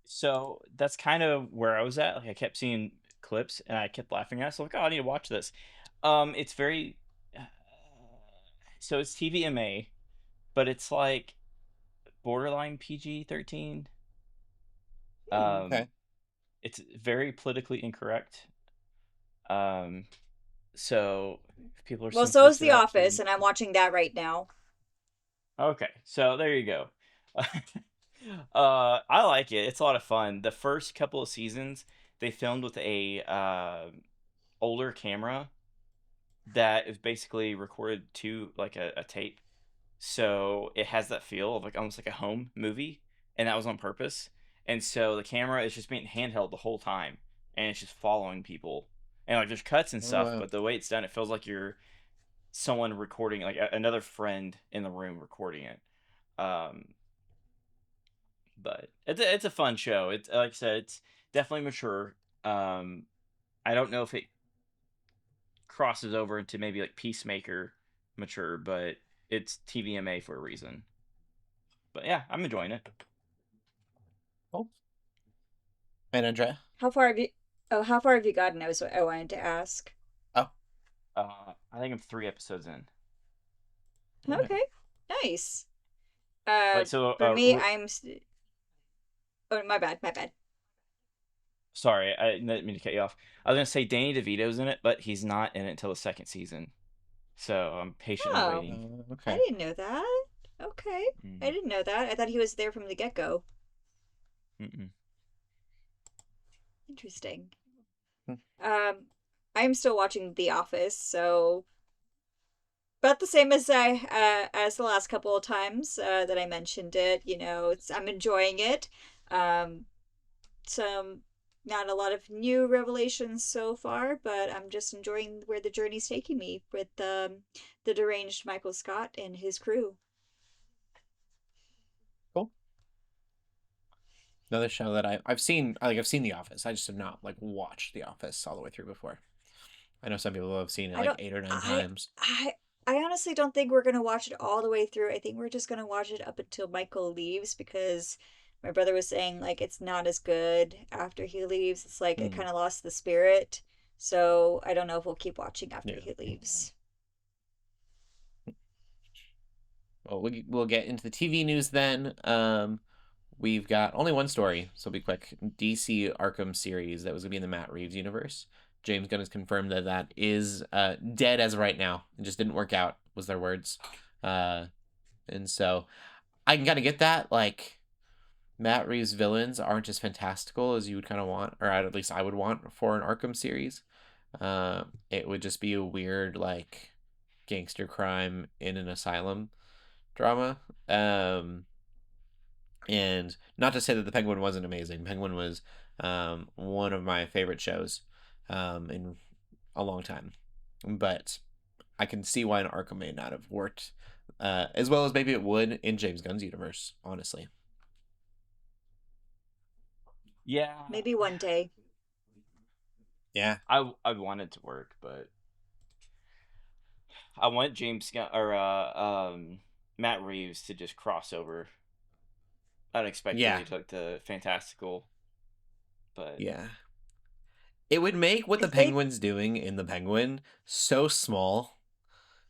So that's kind of where I was at. Like I kept seeing clips and I kept laughing at it. So like, oh, I need to watch this. It's very so it's TVMA, but it's like borderline PG-13. Um, Okay. it's very politically incorrect. Um, so if people are Well, so sensitive is to The that, Office, please. and I'm watching that right now. Okay, so there you go. I like it. It's a lot of fun. The first couple of seasons they filmed with a older camera that is basically recorded to like a tape, so it has that feel of like almost like a home movie, and that was on purpose. And so the camera is just being handheld the whole time, and it's just following people, and like there's cuts and Oh stuff, wow. but the way it's done, it feels like you're someone recording, like another friend in the room recording it. Um, but it's a fun show. It's like I said, it's definitely mature. Um, I don't know if it crosses over into maybe like Peacemaker mature, but it's TVMA for a reason. But yeah, I'm enjoying it. Cool. And Andrea? How far have you? Oh, how far have you gotten? Was what I wanted to ask. Oh, I think I'm 3 episodes in. all right. Okay, nice. Wait, so For me, oh, my bad. sorry, I didn't mean to cut you off. I was gonna say Danny DeVito's in it, but he's not in it until the second season. So I'm patiently Oh, waiting. I Okay. didn't know that. Okay, I Mm-hmm. didn't know that. I thought he was there from the get go. Mm-mm. Interesting. Hmm. I'm still watching The Office, so about the same as I as the last couple of times that I mentioned it. You know, I'm enjoying it. Um, some not a lot of new revelations so far, but I'm just enjoying where the journey's taking me with the deranged Michael Scott and his crew. Cool. Another show that I've seen, like I've seen The Office. I just have not like watched The Office all the way through before. I know some people have seen it I like don't 8 or 9 I times. I I honestly don't think we're gonna watch it all the way through. I think we're just gonna watch it up until Michael leaves because my brother was saying like it's not as good after he leaves. It's like it Hmm. kind of lost the spirit. So I don't know if we'll keep watching after Yeah. he leaves. Well, we'll get into the TV news then. We've got only one story, so it'll be quick. DC Arkham series that was gonna be in the Matt Reeves universe. James Gunn has confirmed that that is dead as of right now. It just didn't work out, was their words. Uh, and so I can kind of get that. Like Matt Reeves' villains aren't as fantastical as you would kind of want, or at least I would want for an Arkham series. It would just be a weird like gangster crime in an asylum drama. And not to say that the Penguin wasn't amazing. Penguin was one of my favorite shows in a long time. But I can see why an Arkham may not have worked as well as maybe it would in James Gunn's universe, honestly. Yeah, Maybe one day. Yeah. I want it to work, but I want James Gunn or Matt Reeves to just cross over Yeah. unexpectedly to like the fantastical. But Yeah. It would make what the If they Penguin's doing in the Penguin so small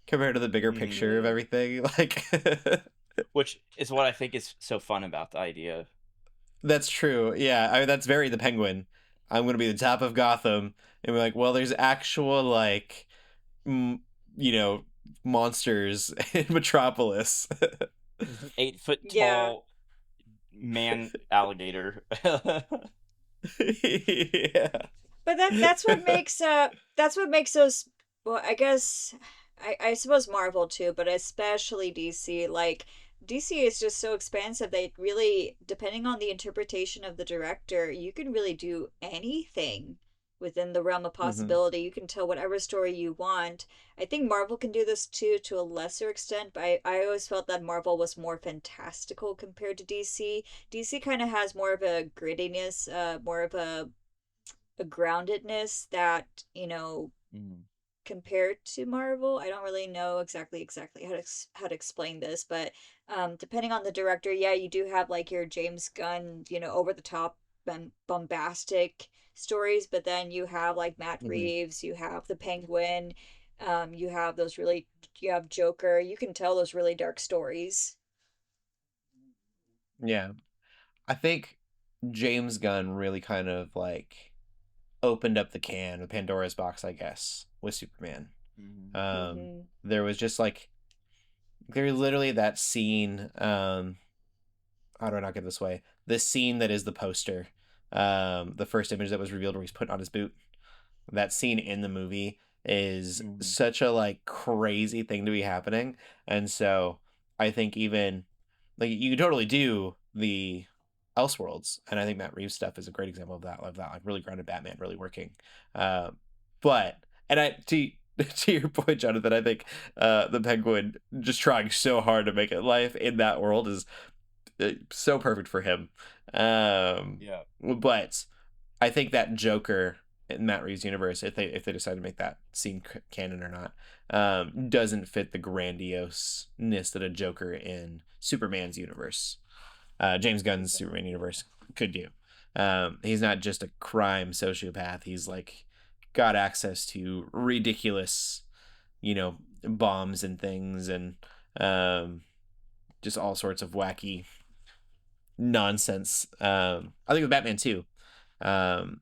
compared to the bigger mm-hmm. picture of everything. Like Which is what I think is so fun about the idea. that's true. Yeah, I mean that's very the Penguin. I'm gonna be the top of Gotham, and we're like, well, there's actual like, m- you know, monsters in Metropolis. 8 foot Yeah, tall man alligator. Yeah. but that's what makes those well, I guess I suppose Marvel too, but especially DC. Like DC is just so expansive that really, depending on the interpretation of the director, you can really do anything within the realm of Hmm. possibility. You can tell whatever story you want. I think Marvel can do this too to a lesser extent, but I always felt that Marvel was more fantastical compared to DC. DC kind of has more of a grittiness, more of a groundedness that, Mm. compared to Marvel. I don't really know exactly how to explain this, but depending on the director, yeah, you do have like your James Gunn, over the top bombastic stories, but then you have like Matt Hmm. Reeves, you have the Penguin, you have you have Joker. You can tell those really dark stories. Yeah. I think James Gunn really kind of like opened up the can of Pandora's box, I guess, with Superman. Mm. Um, Mm-hmm. there was just like there's literally that scene. How do I not get this way? This scene that is the poster, the first image that was revealed where he's putting on his boot. That scene in the movie is Mm. such a like crazy thing to be happening, and so I think even like you could totally do the Elseworlds, and I think Matt Reeves stuff is a great example of that like really grounded Batman really working. Uh, but and I to your point, Jonathan, I think the Penguin just trying so hard to make it life in that world is so perfect for him. Yeah. But I think that Joker in Matt Reeves' universe, if they decide to make that scene canon or not, doesn't fit the grandioseness that a Joker in Superman's universe, James Gunn's Okay. Superman universe, could do. He's not just a crime sociopath. He's like got access to ridiculous, bombs and things, and um, just all sorts of wacky nonsense. I think with Batman too. Um,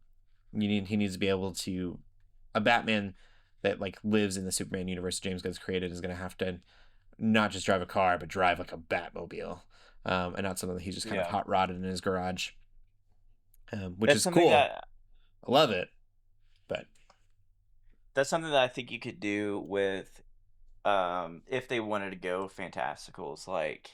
he needs to be able to a Batman that like lives in the Superman universe James Gunn's created is going to have to not just drive a car but drive like a Batmobile, and not something that he's just kind of Yeah. hot rodded in his garage, which That's is something cool. that I love it, but I think you could do with if they wanted to go fantasticals, like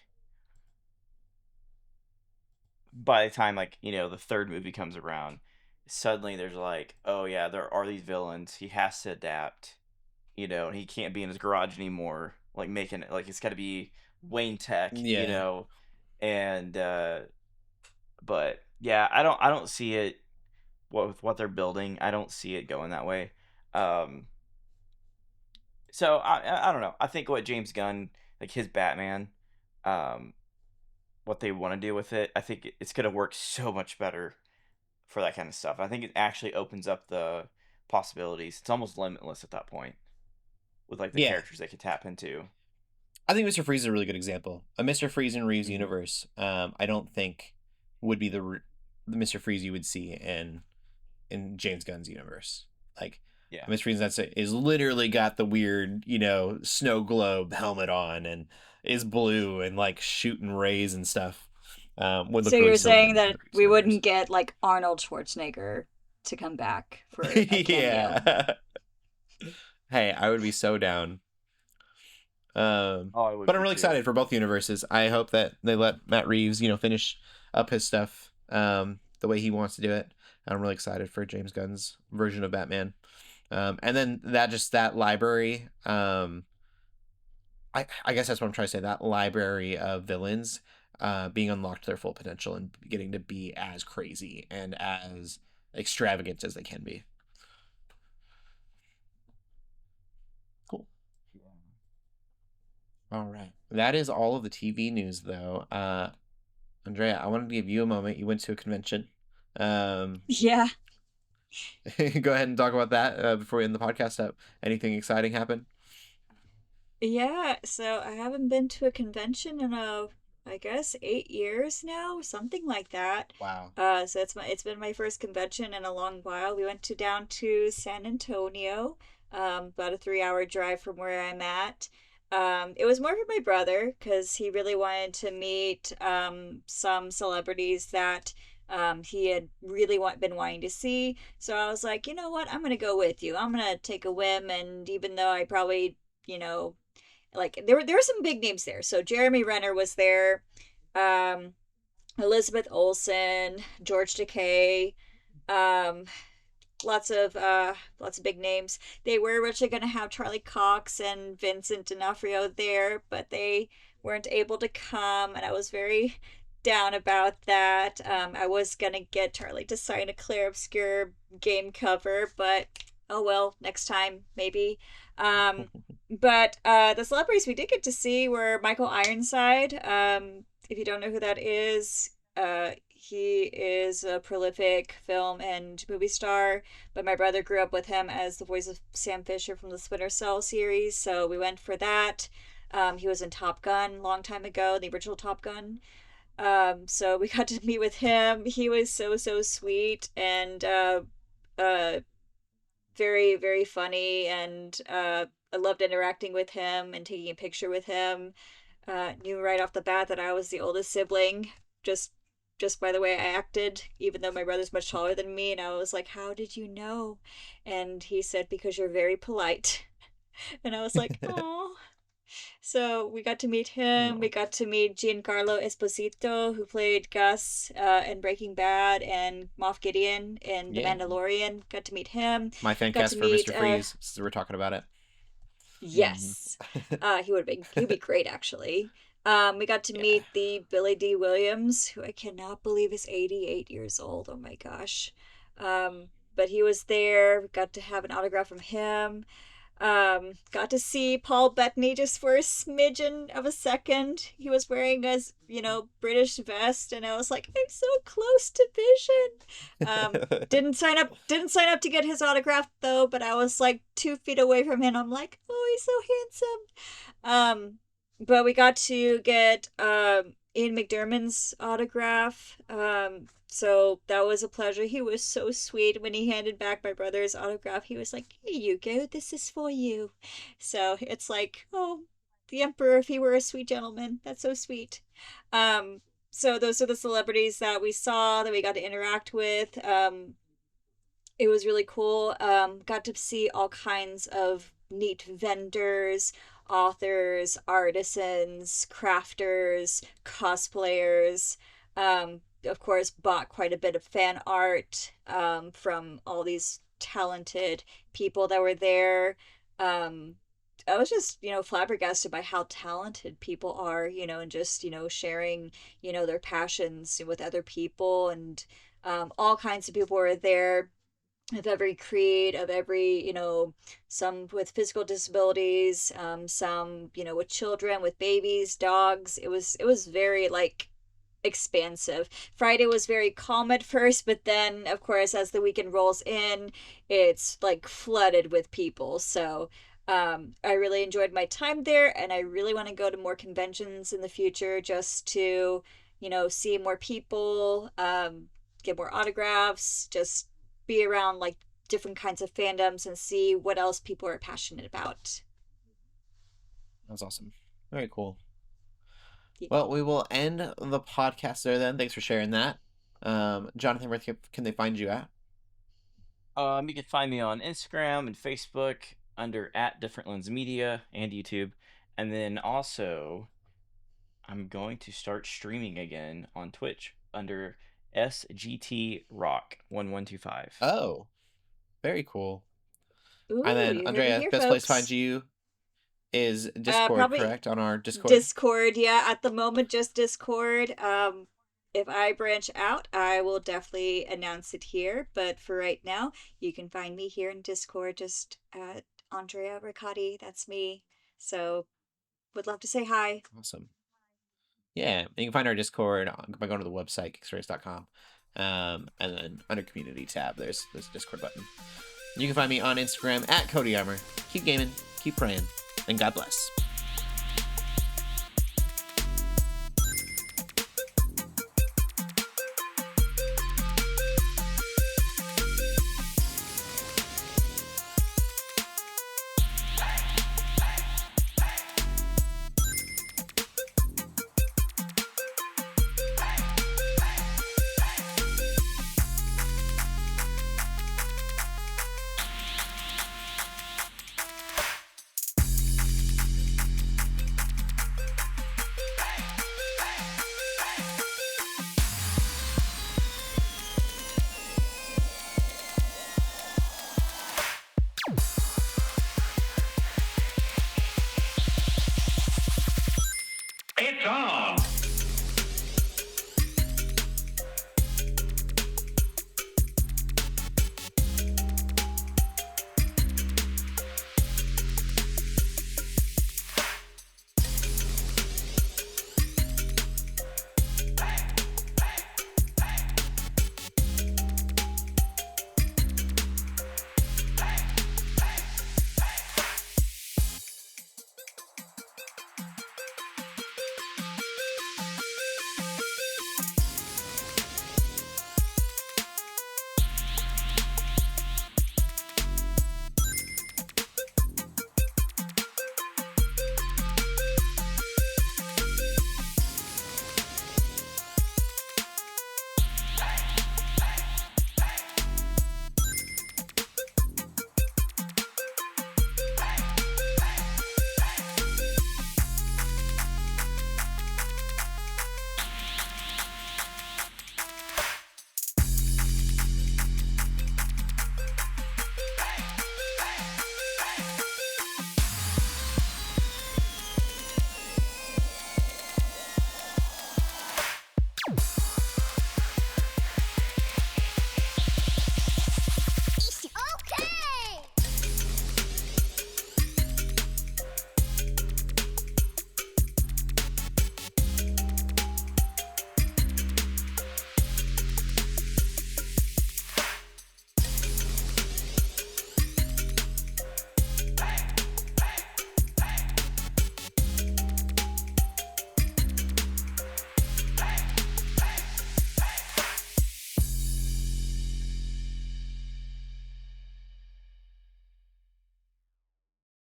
by the time like, the third movie comes around, suddenly there's like, oh yeah, there are these villains. He has to adapt, and he can't be in his garage anymore, like making it like it's got to be Wayne Tech, yeah, and but yeah, I don't see it with what they're building. I don't see it going that way. Um, so I don't know. I think what James Gunn, like his Batman, um, what they want to do with it, I think it's gonna work so much better for that kind of stuff. I think it actually opens up the possibilities. It's almost limitless at that point with like the yeah. characters they could tap into. I think Mr. Freeze is a really good example. A Mr. Freeze in Reeves Hmm. universe, I don't think would be the Mr. Freeze you would see in James Gunn's universe. Like Yeah. Mr. Freeze that's is literally got the weird, snow globe helmet on and is blue and like shooting rays and stuff. Would So look really you're silly saying in that the Reeves we universe. wouldn't get like Arnold Schwarzenegger to come back for a cameo? Yeah. Hey, I would be so down. Oh, I would But I'm be really too. excited for both universes. I hope that they let Matt Reeves, finish up his stuff the way he wants to do it. I'm really excited for James Gunn's version of Batman. And then that library, I guess that's what I'm trying to say. That library of villains being unlocked to their full potential and getting to be as crazy and as extravagant as they can be. Cool. Yeah. All right. That is all of the TV news, though. Andrea, I wanted to give you a moment. You went to a convention. Um, Yeah. go ahead and talk about that before we end the podcast up. Anything exciting happen? Yeah, so I haven't been to a convention in I guess 8 years now, something like that. Wow. So it's been my first convention in a long while. We went to down to San Antonio, about a 3 hour drive from where I'm at. It was more for my brother because he really wanted to meet some celebrities that he had really been wanting to see. So I was like, you know what? I'm gonna go with you. I'm gonna take a whim, and even though I probably you know like there were some big names there. So Jeremy Renner was there, um, Elizabeth Olsen, George Takei, um, lots of big names. They were originally going to have Charlie Cox and Vincent D'Onofrio there, but they weren't able to come, and I was very down about that. I was gonna get Charlie to sign a Claire Obscure game cover, but oh well, next time maybe. But the celebrities we did get to see were Michael Ironside. If you don't know who that is, he is a prolific film and movie star, but my brother grew up with him as the voice of Sam Fisher from the Splinter Cell series, so we went for that. He was in Top Gun a long time ago, the original Top Gun. So we got to meet with him. He was so sweet and uh, very, very funny, and I loved interacting with him and taking a picture with him. Knew right off the bat that I was the oldest sibling, just just by the way I acted, even though my brother's much taller than me. And I was like, "How did you know?" And he said, "Because you're very polite." And I was like, "Oh." So we got to meet him. We Oh, got to meet Giancarlo Esposito, who played Gus in Breaking Bad and Moff Gideon in The yeah. Mandalorian. Got to meet him. My fan Got cast to for meet Mr. Freeze, since we're talking about it. yes. Mm-hmm. He'd be great actually. We got to Yeah. meet the Billy D. Williams, who I cannot believe is 88 years old. Oh my gosh. But he was there. We got to have an autograph from him. Got to see Paul Bettany just for a smidgen of a second. He was wearing a, British vest, and I was like, I'm so close to Vision. Didn't sign up to get his autograph though, but I was like 2 feet away from him. I'm like, oh, he's so handsome. But we got to get Ian McDermott's autograph. So that was a pleasure. He was so sweet when he handed back my brother's autograph. He was like, "Here you go. This is for you." So it's like, oh, the emperor, if he were a sweet gentleman. That's so sweet. Um, so those are the celebrities that we saw that we got to interact with. It was really cool. Got to see all kinds of neat vendors, authors, artisans, crafters, cosplayers. Of course, bought quite a bit of fan art from all these talented people that were there. Um, I was just, flabbergasted by how talented people are, and just, sharing, their passions with other people. And all kinds of people were there of every creed, of every, some with physical disabilities, some, with children, with babies, dogs. It was very like expansive. Friday was very calm at first, but then of course as the weekend rolls in, it's like flooded with people. So I really enjoyed my time there, and I really want to go to more conventions in the future just to, see more people, get more autographs, just be around like different kinds of fandoms and see what else people are passionate about. That's awesome. Very cool. Yeah. Well, we will end the podcast there then. Thanks for sharing that. Jonathan, where can they find you at? You can find me on Instagram and Facebook under at Different Lens Media and YouTube, and then also I'm going to start streaming again on Twitch under SGT Rock 1125. Oh, very cool. And Ooh, then, you heard it Andrea, here, best place to find folks. you is Discord, Probably correct? On our Discord? Discord. Yeah, at the moment, just Discord. If I branch out, I will definitely announce it here. But for right now, you can find me here in Discord, just at Andrea Riccati. That's me. So would love to say hi. Awesome. Yeah, you can find our Discord by going to the website, geeksrace.com. And then under community tab, there's a Discord button. You can find me on Instagram at Cody Armour. Keep gaming, keep praying, and God bless.